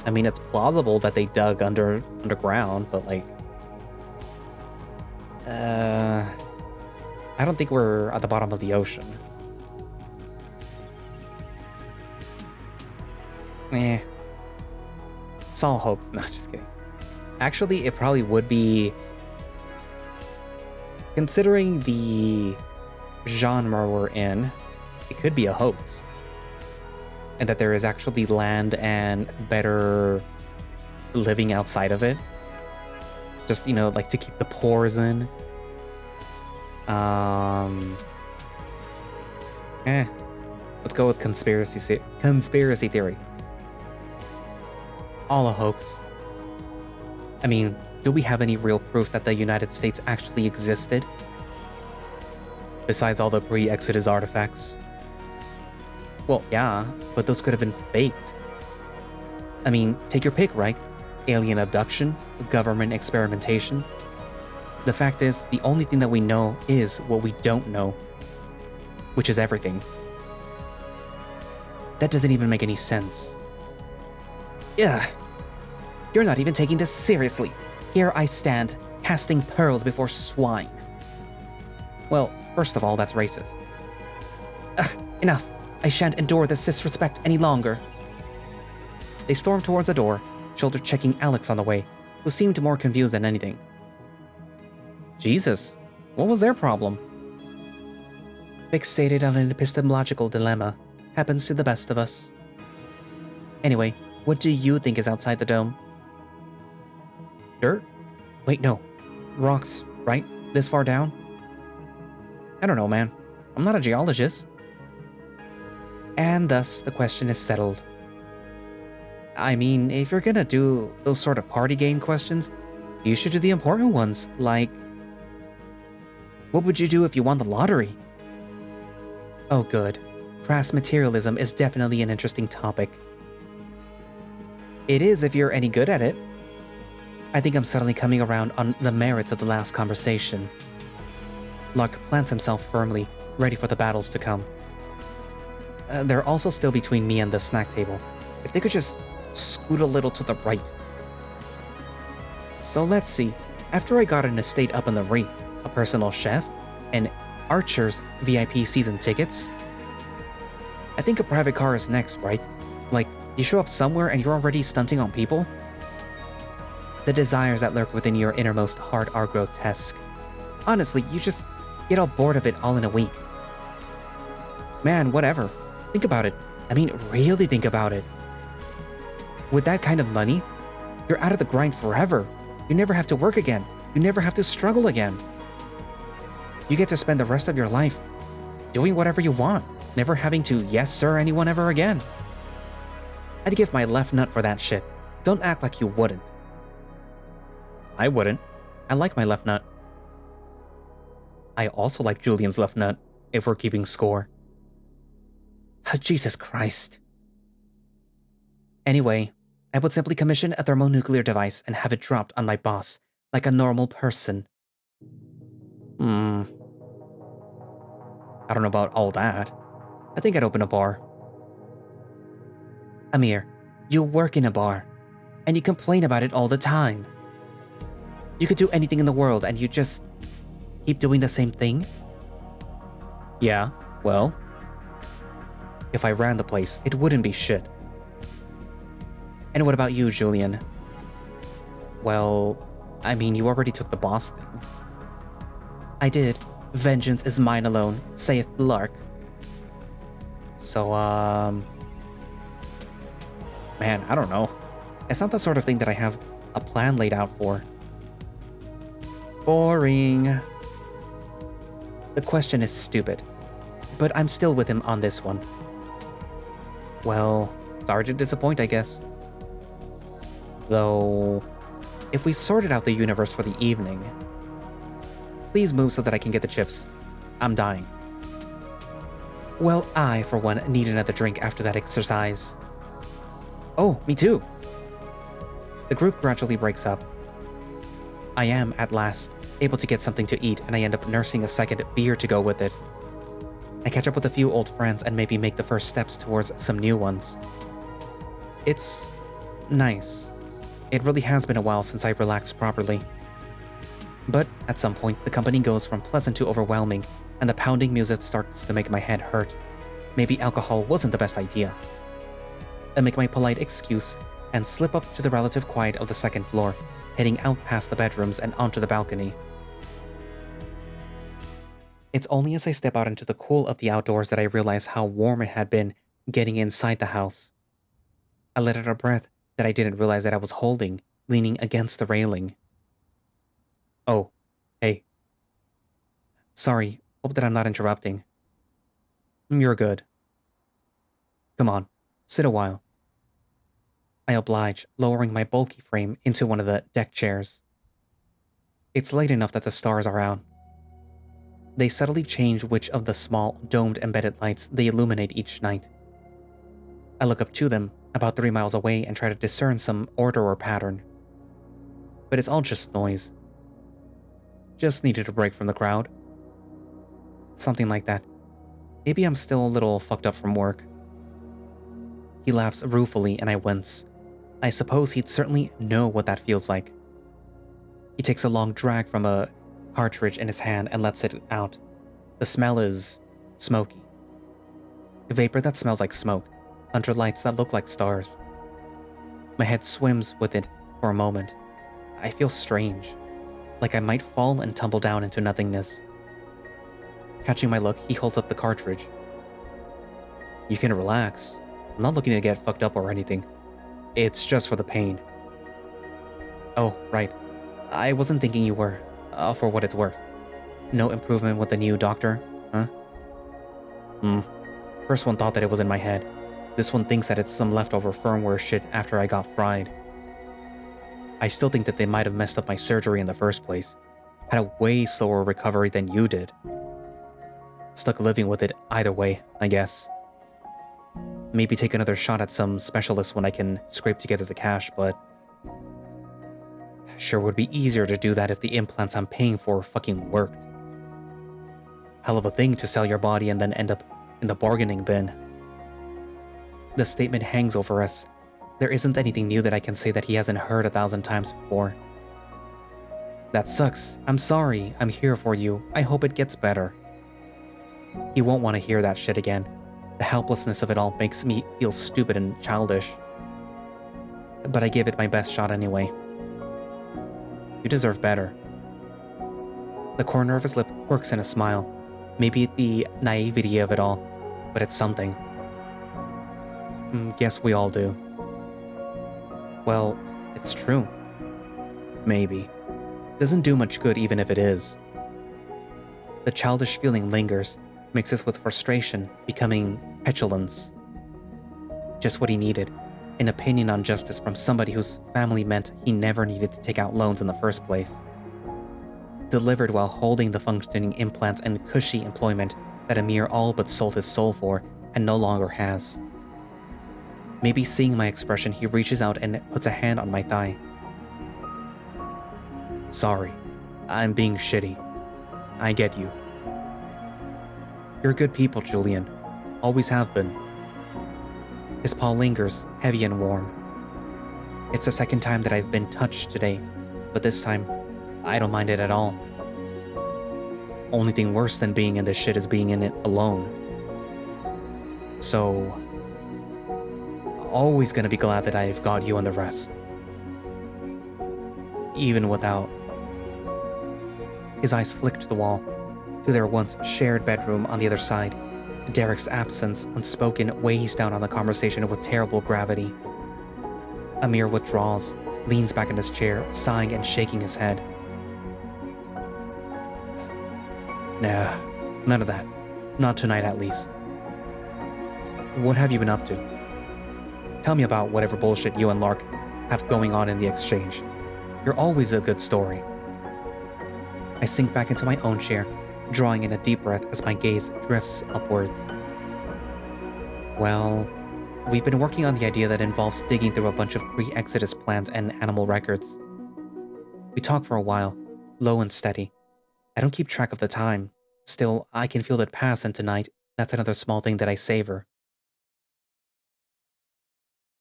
mean, it's plausible that they dug underground, but like... I don't think we're at the bottom of the ocean. It's all hoax. No, just kidding. Actually, it probably would be... Considering the genre we're in, it could be a hoax. And that there is actually land and better living outside of it. Just, you know, like to keep the pores in. Let's go with conspiracy theory. All a hoax. I mean, do we have any real proof that the United States actually existed? Besides all the pre-Exodus artifacts? Well, yeah, but those could have been faked. I mean, take your pick, right? Alien abduction, government experimentation. The fact is, the only thing that we know is what we don't know, which is everything. That doesn't even make any sense. Ugh. You're not even taking this seriously. Here I stand, casting pearls before swine. Well, first of all, that's racist. Ugh, enough. I shan't endure this disrespect any longer. They stormed towards the door, shoulder-checking Alex on the way, who seemed more confused than anything. Jesus, what was their problem? Fixated on an epistemological dilemma. Happens to the best of us. Anyway, what do you think is outside the dome? Dirt? Wait, no. Rocks, right? This far down? I don't know, man. I'm not a geologist. And thus, the question is settled. I mean, if you're gonna do those sort of party game questions, you should do the important ones, like... What would you do if you won the lottery? Oh good. Crass materialism is definitely an interesting topic. It is if you're any good at it. I think I'm suddenly coming around on the merits of the last conversation. Lark plants himself firmly, ready for the battles to come. They're also still between me and the snack table. If they could just scoot a little to the right. So let's see. After I got an estate up in the Wreath, a personal chef, and Archer's VIP season tickets, I think a private car is next, right? Like, you show up somewhere and you're already stunting on people? The desires that lurk within your innermost heart are grotesque. Honestly, you just get all bored of it all in a week. Man, whatever. Think about it. I mean, really think about it. With that kind of money, you're out of the grind forever. You never have to work again. You never have to struggle again. You get to spend the rest of your life doing whatever you want, never having to yes sir anyone ever again. I'd give my left nut for that shit. Don't act like you wouldn't. I wouldn't. I like my left nut. I also like Julian's left nut, if we're keeping score. Jesus Christ. Anyway, I would simply commission a thermonuclear device and have it dropped on my boss, like a normal person. I don't know about all that. I think I'd open a bar. Amir, you work in a bar, and you complain about it all the time. You could do anything in the world and you just keep doing the same thing? Yeah, well, if I ran the place, it wouldn't be shit. And what about you, Julian? Well, I mean, you already took the boss thing. I did. Vengeance is mine alone, saith the lark. So, man, I don't know. It's not the sort of thing that I have a plan laid out for. Boring. The question is stupid, but I'm still with him on this one. Well, sorry to disappoint, I guess. Though, if we sorted out the universe for the evening, please move so that I can get the chips. I'm dying. Well, I, for one, need another drink after that exercise. Oh, me too. The group gradually breaks up. I am, at last, able to get something to eat, and I end up nursing a second beer to go with it. I catch up with a few old friends and maybe make the first steps towards some new ones. It's nice. It really has been a while since I relaxed properly. But at some point, the company goes from pleasant to overwhelming, and the pounding music starts to make my head hurt. Maybe alcohol wasn't the best idea. I make my polite excuse and slip up to the relative quiet of the second floor, heading out past the bedrooms and onto the balcony. It's only as I step out into the cool of the outdoors that I realize how warm it had been getting inside the house. I let out a breath that I didn't realize that I was holding, leaning against the railing. Oh, hey. Sorry, hope that I'm not interrupting. You're good. Come on, sit a while. I oblige, lowering my bulky frame into one of the deck chairs. It's late enough that the stars are out. They subtly change which of the small, domed embedded lights they illuminate each night. I look up to them, about 3 miles away, and try to discern some order or pattern. But it's all just noise. Just needed a break from the crowd. Something like that. Maybe I'm still a little fucked up from work. He laughs ruefully and I wince. I suppose he'd certainly know what that feels like. He takes a long drag from a cartridge in his hand and lets it out. The smell is smoky. A vapor that smells like smoke, under lights that look like stars. My head swims with it for a moment. I feel strange, like I might fall and tumble down into nothingness. Catching my look, he holds up the cartridge. You can relax. I'm not looking to get fucked up or anything. It's just for the pain. Oh, right. I wasn't thinking you were, for what it's worth. No improvement with the new doctor, huh? First one thought that it was in my head. This one thinks that it's some leftover firmware shit after I got fried. I still think that they might have messed up my surgery in the first place. Had a way slower recovery than you did. Stuck living with it either way, I guess. Maybe take another shot at some specialist when I can scrape together the cash, but sure would be easier to do that if the implants I'm paying for fucking worked. Hell of a thing to sell your body and then end up in the bargaining bin. The statement hangs over us. There isn't anything new that I can say that he hasn't heard 1,000 times before. That sucks. I'm sorry. I'm here for you. I hope it gets better. He won't want to hear that shit again. The helplessness of it all makes me feel stupid and childish. But I give it my best shot anyway. You deserve better. The corner of his lip quirks in a smile. Maybe the naivety of it all, but it's something. Guess we all do. Well, it's true. Maybe. Doesn't do much good even if it is. The childish feeling lingers, mixes with frustration, becoming petulance. Just what he needed. An opinion on justice from somebody whose family meant he never needed to take out loans in the first place. Delivered while holding the functioning implants and cushy employment that Amir all but sold his soul for and no longer has. Maybe seeing my expression, he reaches out and puts a hand on my thigh. Sorry, I'm being shitty. I get you. You're good people, Julian. Always have been. His paw lingers, heavy and warm. It's the second time that I've been touched today, but this time, I don't mind it at all. Only thing worse than being in this shit is being in it alone. So, always gonna be glad that I've got you and the rest. Even without. His eyes flick to the wall, to their once shared bedroom on the other side. Derek's absence, unspoken, weighs down on the conversation with terrible gravity. Amir withdraws, leans back in his chair, sighing and shaking his head. Nah, none of that. Not tonight, at least. What have you been up to? Tell me about whatever bullshit you and Lark have going on in the exchange. You're always a good story. I sink back into my own chair, drawing in a deep breath as my gaze drifts upwards. Well, we've been working on the idea that involves digging through a bunch of pre-Exodus plans and animal records. We talk for a while, low and steady. I don't keep track of the time. Still, I can feel it pass, and tonight, that's another small thing that I savor.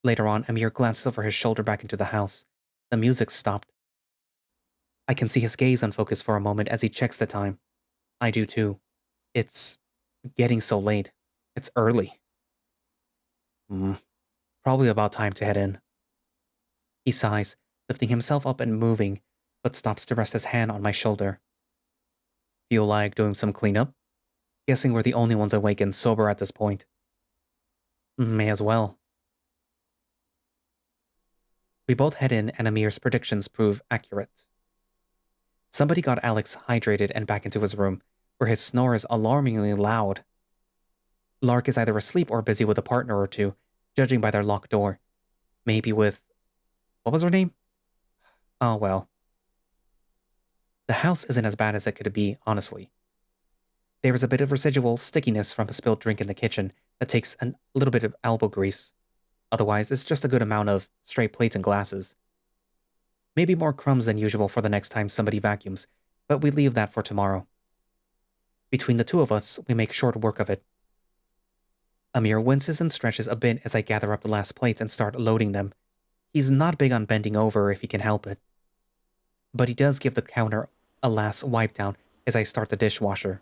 Later on, Amir glances over his shoulder back into the house. The music stopped. I can see his gaze unfocused for a moment as he checks the time. I do too. It's getting so late. It's early. Probably about time to head in. He sighs, lifting himself up and moving, but stops to rest his hand on my shoulder. Feel like doing some cleanup? Guessing we're the only ones awake and sober at this point. May as well. We both head in and Amir's predictions prove accurate. Somebody got Alex hydrated and back into his room, where his snore is alarmingly loud. Lark is either asleep or busy with a partner or two, judging by their locked door. Maybe with... what was her name? Oh well. The house isn't as bad as it could be, honestly. There is a bit of residual stickiness from a spilled drink in the kitchen that takes a little bit of elbow grease. Otherwise, it's just a good amount of stray plates and glasses. Maybe more crumbs than usual for the next time somebody vacuums, but we leave that for tomorrow. Between the two of us, we make short work of it. Amir winces and stretches a bit as I gather up the last plates and start loading them. He's not big on bending over if he can help it. But he does give the counter a last wipe down as I start the dishwasher.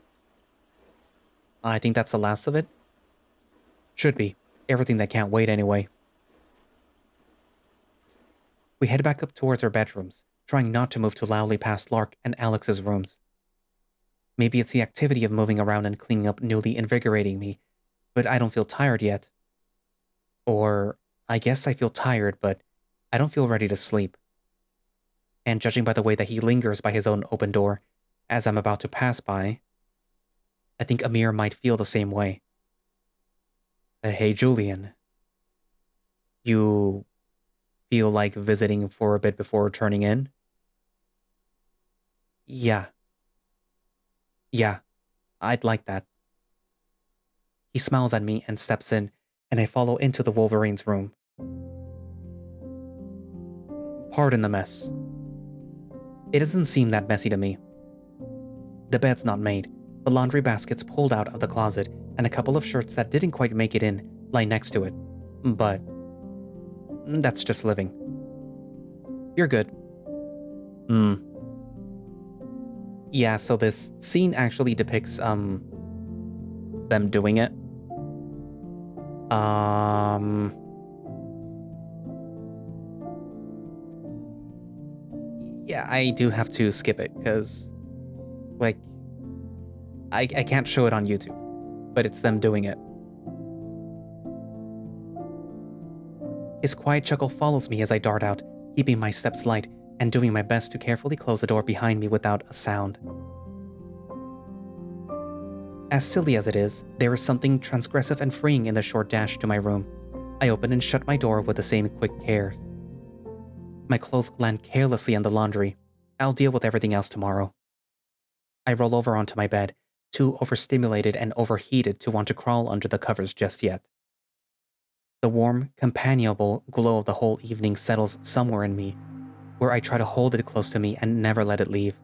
I think that's the last of it. Should be. Everything that can't wait anyway. We head back up towards our bedrooms, trying not to move too loudly past Lark and Alex's rooms. Maybe it's the activity of moving around and cleaning up newly invigorating me, but I don't feel tired yet. Or, I guess I feel tired, but I don't feel ready to sleep. And judging by the way that he lingers by his own open door, as I'm about to pass by, I think Amir might feel the same way. Hey, Julian. You feel like visiting for a bit before turning in? Yeah. Yeah, I'd like that. He smiles at me and steps in, and I follow into the Wolverine's room. Pardon the mess. It doesn't seem that messy to me. The bed's not made, the laundry basket's pulled out of the closet, and a couple of shirts that didn't quite make it in lie next to it. But that's just living. You're good. Yeah, so this scene actually depicts, them doing it. Yeah, I do have to skip it, because, like, I can't show it on YouTube, but it's them doing it. His quiet chuckle follows me as I dart out, keeping my steps light and doing my best to carefully close the door behind me without a sound. As silly as it is, there is something transgressive and freeing in the short dash to my room. I open and shut my door with the same quick care. My clothes land carelessly on the laundry. I'll deal with everything else tomorrow. I roll over onto my bed, too overstimulated and overheated to want to crawl under the covers just yet. The warm, companionable glow of the whole evening settles somewhere in me, where I try to hold it close to me and never let it leave.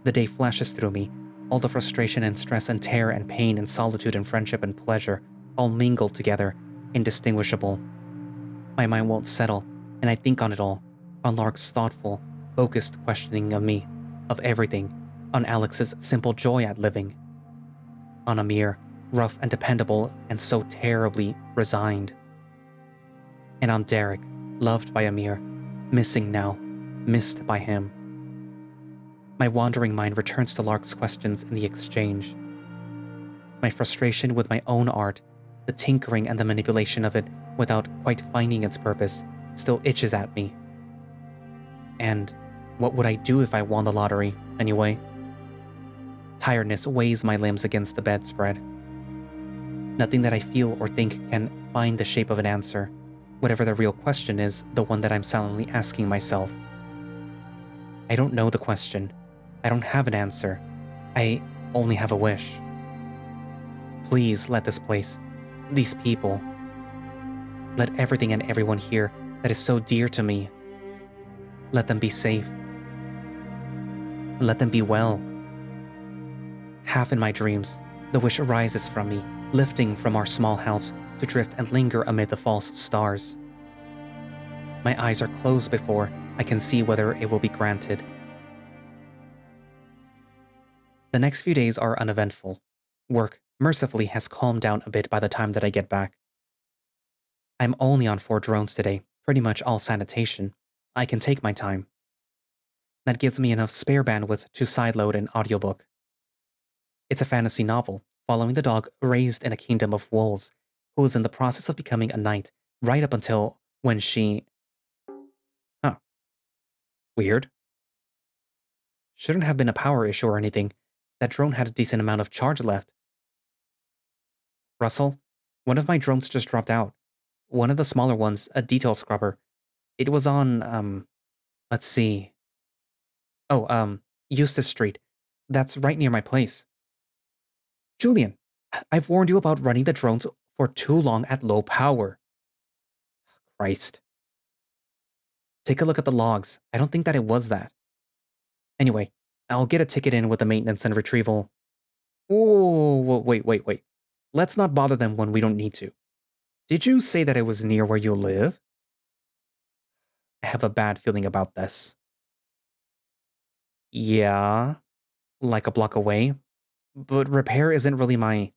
The day flashes through me, all the frustration and stress and terror and pain and solitude and friendship and pleasure, all mingled together, indistinguishable. My mind won't settle, and I think on it all, on Lark's thoughtful, focused questioning of me, of everything, on Alex's simple joy at living, on Amir, rough and dependable and so terribly resigned, and on Derek, loved by Amir, missing now, missed by him. My wandering mind returns to Lark's questions in the exchange. My frustration with my own art, the tinkering and the manipulation of it without quite finding its purpose, still itches at me. And what would I do if I won the lottery, anyway? Tiredness weighs my limbs against the bedspread. Nothing that I feel or think can find the shape of an answer, whatever the real question is, the one that I'm silently asking myself. I don't know the question. I don't have an answer. I only have a wish. Please let this place, these people, let everything and everyone here that is so dear to me, let them be safe. Let them be well. Half in my dreams, the wish arises from me, lifting from our small house to drift and linger amid the false stars. My eyes are closed before I can see whether it will be granted. The next few days are uneventful. Work, mercifully, has calmed down a bit by the time that I get back. I'm only on 4 drones today, pretty much all sanitation. I can take my time. That gives me enough spare bandwidth to sideload an audiobook. It's a fantasy novel, following the dog raised in a kingdom of wolves, who is in the process of becoming a knight, right up until when she... Huh. Weird. Shouldn't have been a power issue or anything. That drone had a decent amount of charge left. Russell, one of my drones just dropped out. One of the smaller ones, a detail scrubber. It was on, let's see. Oh, Eustace Street. That's right near my place. Julian, I've warned you about running the drones for too long at low power. Christ. Take a look at the logs. I don't think that it was that. Anyway, I'll get a ticket in with the maintenance and retrieval. Oh, wait. Let's not bother them when we don't need to. Did you say that it was near where you live? I have a bad feeling about this. Yeah, like a block away. But repair isn't really my...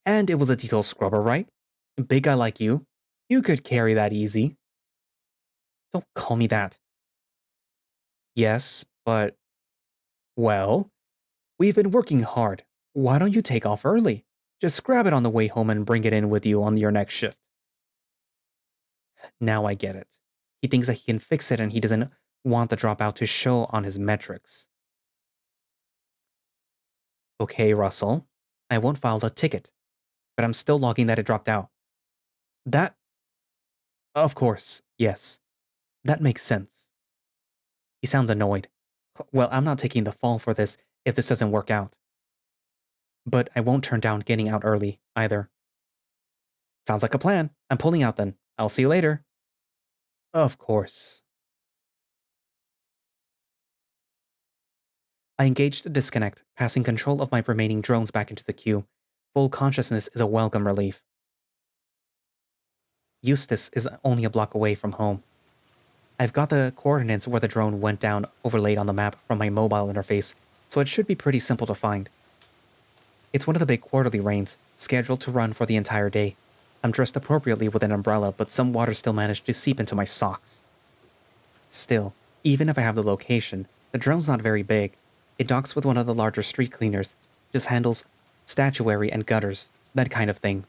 And it was a detail scrubber, right? A big guy like you. You could carry that easy. Don't call me that. Yes, but... Well, we've been working hard. Why don't you take off early? Just grab it on the way home and bring it in with you on your next shift. Now I get it. He thinks that he can fix it and he doesn't want the dropout to show on his metrics. Okay, Russell. I won't file a ticket, but I'm still logging that it dropped out. That... Of course, yes. That makes sense. He sounds annoyed. Well, I'm not taking the fall for this if this doesn't work out. But I won't turn down getting out early, either. Sounds like a plan. I'm pulling out then. I'll see you later. Of course. I engaged the disconnect, passing control of my remaining drones back into the queue. Full consciousness is a welcome relief. Eustace is only a block away from home. I've got the coordinates where the drone went down overlaid on the map from my mobile interface, so it should be pretty simple to find. It's one of the big quarterly rains, scheduled to run for the entire day. I'm dressed appropriately with an umbrella, but some water still managed to seep into my socks. Still, even if I have the location, the drone's not very big. It docks with one of the larger street cleaners, just handles statuary and gutters, that kind of thing.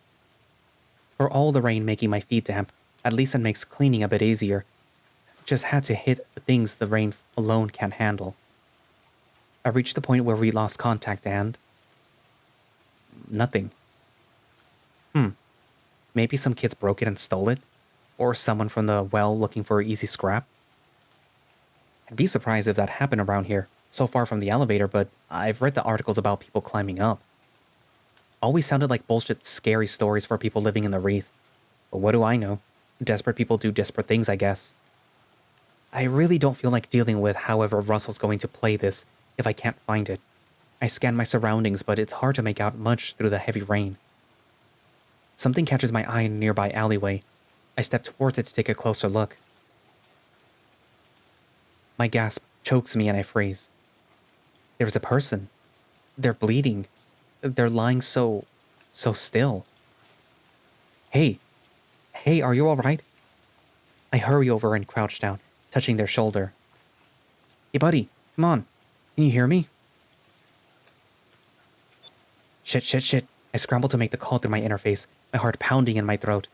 For all the rain making my feet damp, at least it makes cleaning a bit easier. Just had to hit the things the rain alone can't handle. I reached the point where we lost contact and... nothing. Maybe some kids broke it and stole it? Or someone from the well looking for easy scrap? I'd be surprised if that happened around here, so far from the elevator, but I've read the articles about people climbing up. Always sounded like bullshit scary stories for people living in the Wreath. But what do I know? Desperate people do desperate things, I guess. I really don't feel like dealing with however Russell's going to play this if I can't find it. I scan my surroundings, but it's hard to make out much through the heavy rain. Something catches my eye in a nearby alleyway. I step towards it to take a closer look. My gasp chokes me and I freeze. There's a person. They're bleeding. They're lying so still. Hey, are you alright? I hurry over and crouch down, touching their shoulder. Hey buddy, come on. Can you hear me? Shit. I scramble to make the call through my interface, my heart pounding in my throat.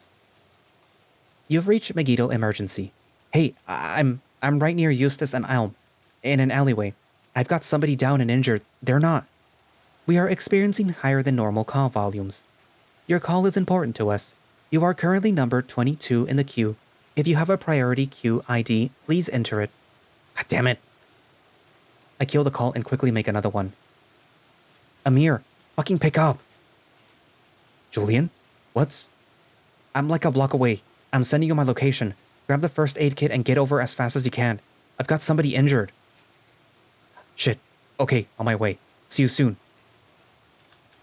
You've reached Megiddo Emergency. Hey, I'm right near Eustace and Elm, in an alleyway. I've got somebody down and injured. They're not. We are experiencing higher than normal call volumes. Your call is important to us. You are currently number 22 in the queue. If you have a priority queue ID, please enter it. God damn it. I kill the call and quickly make another one. Amir, fucking pick up. Julian? What's... I'm like a block away. I'm sending you my location. Grab the first aid kit and get over as fast as you can. I've got somebody injured. Shit. Okay, on my way. See you soon.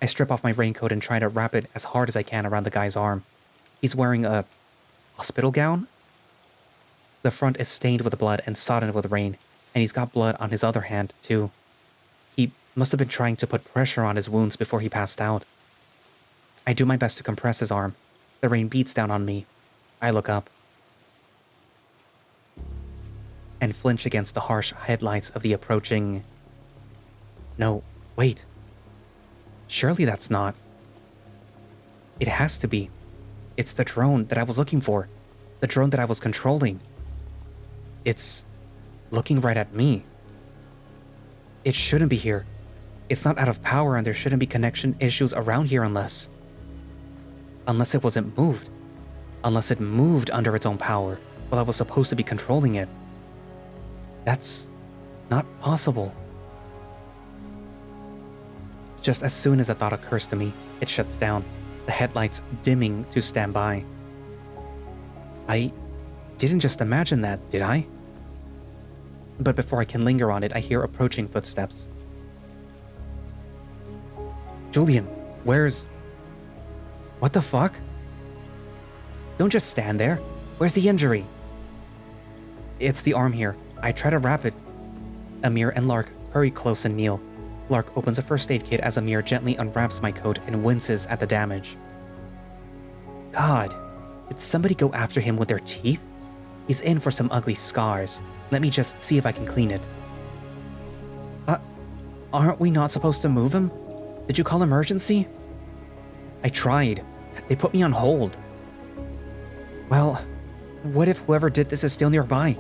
I strip off my raincoat and try to wrap it as hard as I can around the guy's arm. He's wearing a... hospital gown? The front is stained with blood and sodden with rain, and he's got blood on his other hand, too. He must have been trying to put pressure on his wounds before he passed out. I do my best to compress his arm. The rain beats down on me. I look up. And flinch against the harsh headlights of the approaching... No, wait. Surely that's not... It has to be. It's the drone that I was looking for. The drone that I was controlling. It's looking right at me. It shouldn't be here. It's not out of power and there shouldn't be connection issues around here unless it wasn't moved. Unless it moved under its own power while I was supposed to be controlling it. That's not possible. Just as soon as a thought occurs to me, it shuts down, the headlights dimming to stand by. I didn't just imagine that, did I? But before I can linger on it, I hear approaching footsteps. Julian, where's... What the fuck? Don't just stand there. Where's the injury? It's the arm here. I try to wrap it. Amir and Lark hurry close and kneel. Lark opens a first aid kit as Amir gently unwraps my coat and winces at the damage. God, did somebody go after him with their teeth? He's in for some ugly scars. Let me just see if I can clean it. Aren't we not supposed to move him? Did you call emergency? I tried. They put me on hold. Well, what if whoever did this is still nearby?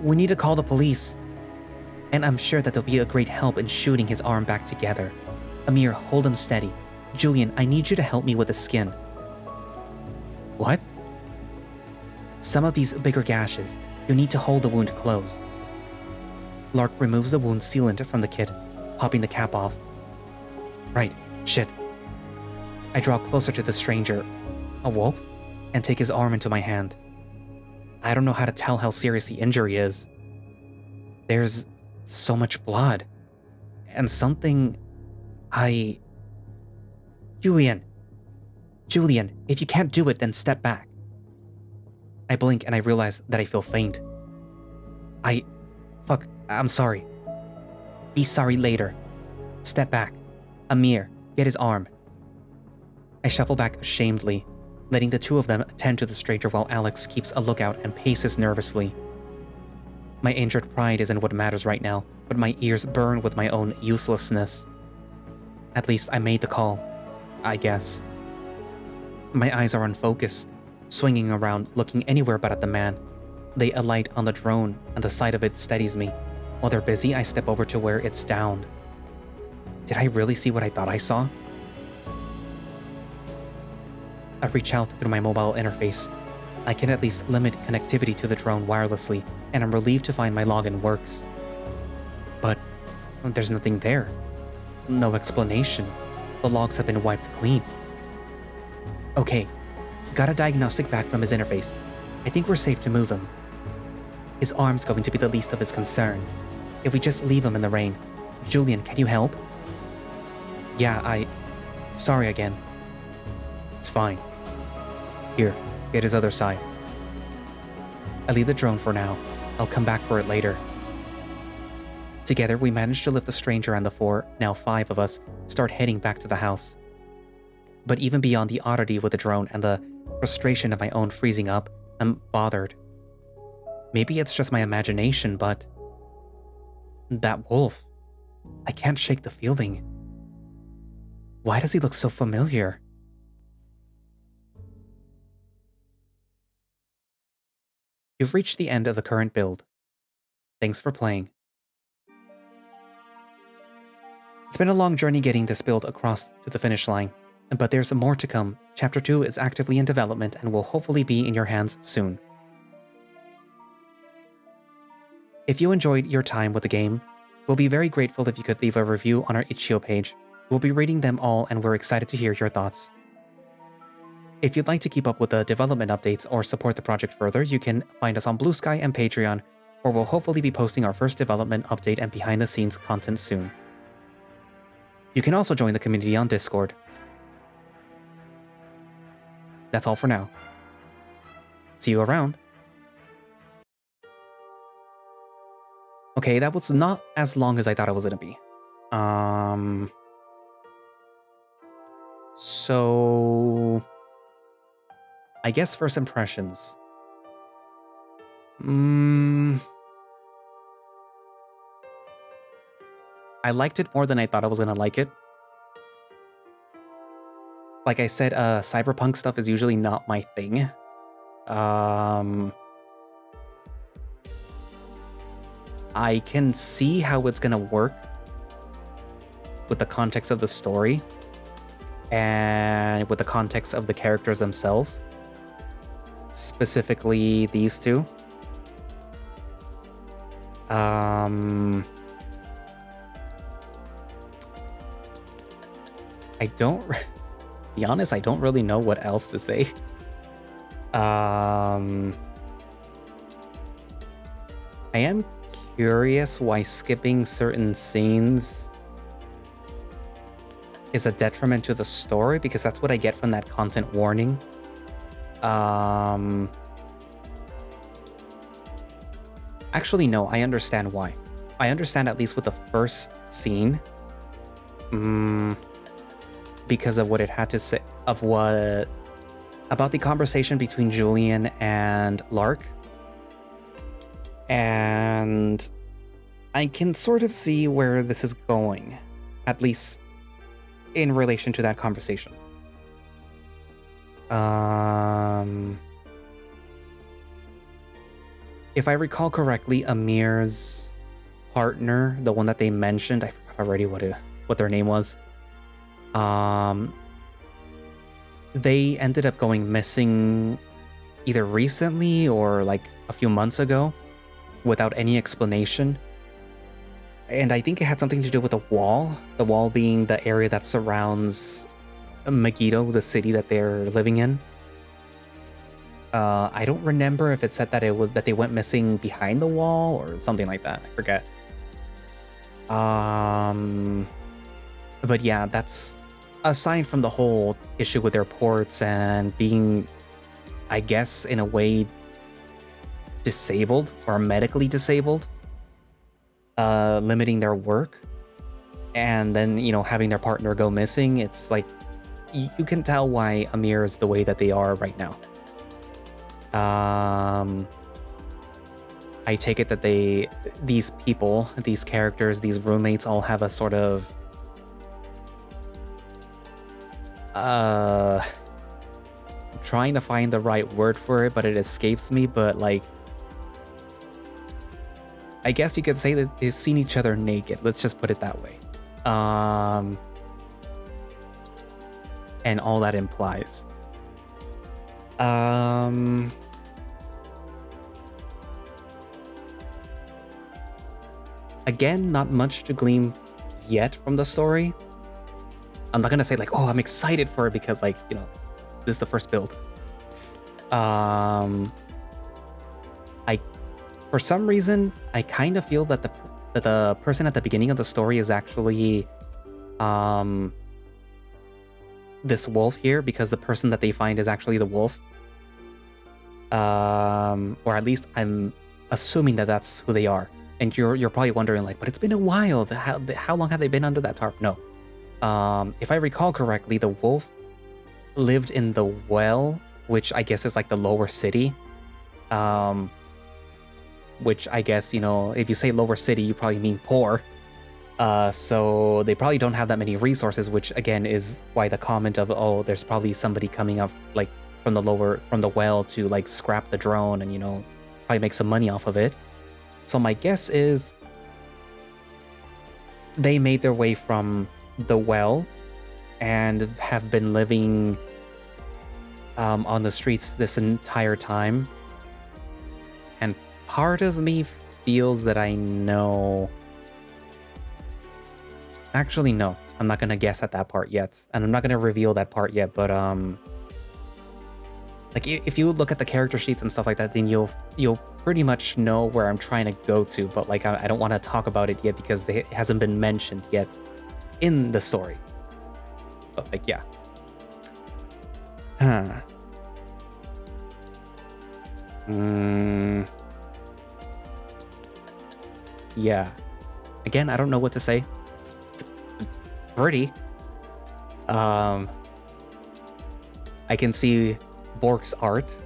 We need to call the police. And I'm sure that they'll be a great help in shooting his arm back together. Amir, hold him steady. Julian, I need you to help me with the skin. What? Some of these bigger gashes, you need to hold the wound closed. Lark removes the wound sealant from the kit, popping the cap off. Right, shit. I draw closer to the stranger, a wolf, and take his arm into my hand. I don't know how to tell how serious the injury is. There's so much blood. And something... Julian, if you can't do it, then step back. I blink and I realize that I feel faint. Fuck, I'm sorry. Be sorry later. Step back. Amir, get his arm. I shuffle back ashamedly, letting the two of them tend to the stranger while Alex keeps a lookout and paces nervously. My injured pride isn't what matters right now, but my ears burn with my own uselessness. At least I made the call, I guess. My eyes are unfocused, swinging around, looking anywhere but at the man. They alight on the drone, and the sight of it steadies me. While they're busy, I step over to where it's downed. Did I really see what I thought I saw? I reach out through my mobile interface. I can at least limit connectivity to the drone wirelessly, and I'm relieved to find my login works. But there's nothing there. No explanation. The logs have been wiped clean. Okay, got a diagnostic back from his interface. I think we're safe to move him. His arm's going to be the least of his concerns. If we just leave him in the rain. Julian, can you help? Yeah, Sorry again. It's fine. Here, get his other side. I leave the drone for now. I'll come back for it later. Together, we manage to lift the stranger and the four, now 5 of us, start heading back to the house. But even beyond the oddity with the drone and the frustration of my own freezing up, I'm bothered. Maybe it's just my imagination, but... that wolf. I can't shake the feeling. Why does he look so familiar? You've reached the end of the current build. Thanks for playing. It's been a long journey getting this build across to the finish line, but there's more to come. Chapter 2 is actively in development and will hopefully be in your hands soon. If you enjoyed your time with the game, we'll be very grateful if you could leave a review on our itch.io page. We'll be reading them all and we're excited to hear your thoughts. If you'd like to keep up with the development updates or support the project further, you can find us on Blue Sky and Patreon, where we'll hopefully be posting our first development update and behind-the-scenes content soon. You can also join the community on Discord. That's all for now. See you around. Okay, that was not as long as I thought it was gonna be. So... I guess first impressions. I liked it more than I thought I was gonna like it. Like I said, cyberpunk stuff is usually not my thing. I can see how it's gonna work with the context of the story and with the context of the characters themselves. Specifically these two. I don't... be honest, I don't really know what else to say. I am curious why skipping certain scenes is a detriment to the story, because that's what I get from that content warning. Actually, no, I understand why. I understand at least with the first scene, because of what it had to say, about the conversation between Julian and Lark. And I can sort of see where this is going, at least in relation to that conversation. If I recall correctly, Amir's partner, the one that they mentioned, I forgot already what their name was. They ended up going missing either recently or like a few months ago without any explanation. And I think it had something to do with the wall being the area that surrounds Megiddo, the city that they're living in. I don't remember if it said that it was that they went missing behind the wall or something like that. I forget. But yeah, that's aside from the whole issue with their ports and being, I guess, in a way disabled or medically disabled, limiting their work, and then, you know, having their partner go missing. It's like, you can tell why Amir is the way that they are right now. I take it that these people, these characters, these roommates all have a sort of I'm trying to find the right word for it, but it escapes me, but like, I guess you could say that they've seen each other naked. Let's just put it that way. And all that implies. Again, not much to glean yet from the story. I'm not gonna say like, oh, I'm excited for it because, like, you know, this is the first build. For some reason, I kind of feel that the person at the beginning of the story is actually this wolf here, because the person that they find is actually the wolf. Or at least I'm assuming that that's who they are. And you're probably wondering, like, but it's been a while. How long have they been under that tarp? No. If I recall correctly, the wolf lived in the well, which I guess is like the lower city. Which I guess, you know, if you say lower city, you probably mean poor. So they probably don't have that many resources, which again is why the comment of, oh, there's probably somebody coming up like from the well to like scrap the drone and, you know, probably make some money off of it. So my guess is they made their way from the well and have been living on the streets this entire time. And part of me feels that I know. Actually, no, I'm not gonna guess at that part yet, and I'm not gonna reveal that part yet. But like, if you look at the character sheets and stuff like that, then you'll pretty much know where I'm trying to go to. But like, I don't want to talk about it yet because it hasn't been mentioned yet in the story. But like, yeah. Yeah. Again, I don't know what to say. It's pretty. I can see Bork's art.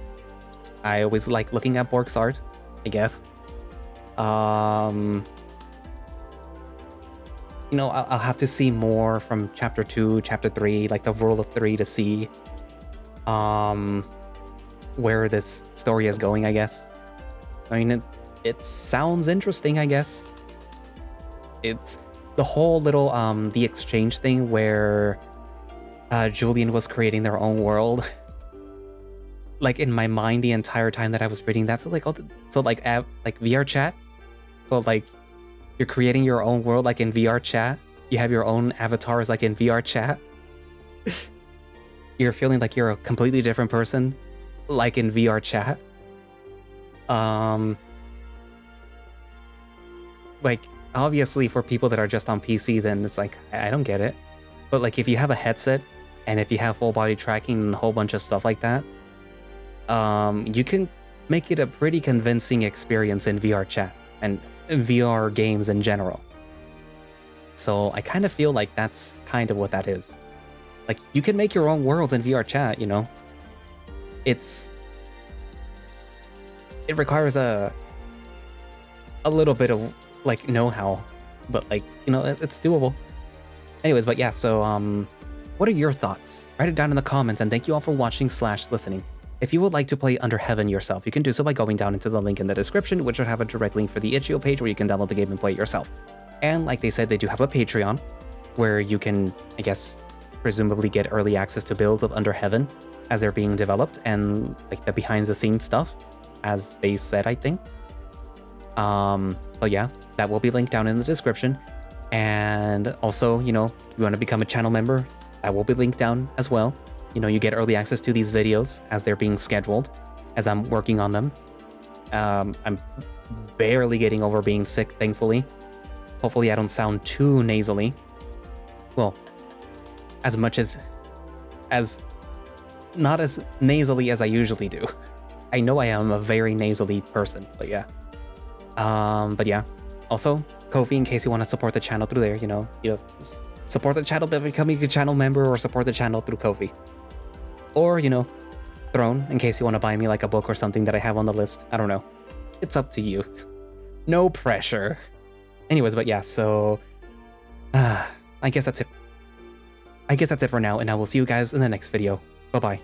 I always like looking at Bork's art, I guess. You know, I'll have to see more from chapter 2, chapter 3, like the rule of 3 to see where this story is going, I guess. I mean, it sounds interesting, I guess. It's the whole little the exchange thing where Julian was creating their own world. Like, in my mind the entire time that I was reading that, so like VRchat. So like, you're creating your own world like in VRchat. You have your own avatars like in VRchat. You're feeling like you're a completely different person like in VRchat. like, obviously for people that are just on PC, then it's like, I don't get it. But like, if you have a headset and if you have full body tracking and a whole bunch of stuff like that, you can make it a pretty convincing experience in VRchat and VR games in general. So I kind of feel like that's kind of what that is. Like, you can make your own worlds in VRchat, you know? It requires a little bit of, like, know-how, but, like, you know, it's doable. Anyways, but yeah, so, what are your thoughts? Write it down in the comments, and thank you all for watching / listening. If you would like to play Under Heaven yourself, you can do so by going down into the link in the description, which will have a direct link for the itch.io page where you can download the game and play it yourself. And like they said, they do have a Patreon, where you can, I guess, presumably get early access to builds of Under Heaven as they're being developed, and like the behind-the-scenes stuff, as they said, I think. But yeah, that will be linked down in the description. And also, you know, if you want to become a channel member, that will be linked down as well. You know, you get early access to these videos as they're being scheduled, as I'm working on them. I'm barely getting over being sick, thankfully. Hopefully I don't sound too nasally. Well, as much as not as nasally as I usually do. I know I am a very nasally person, but yeah. But yeah. Also, Ko-fi, in case you want to support the channel through there, you know, support the channel by becoming a channel member, or support the channel through Ko-fi. Or, you know, Throne, in case you want to buy me like a book or something that I have on the list. I don't know. It's up to you. No pressure. Anyways, but yeah, so I guess that's it. I guess that's it for now, and I will see you guys in the next video. Bye-bye.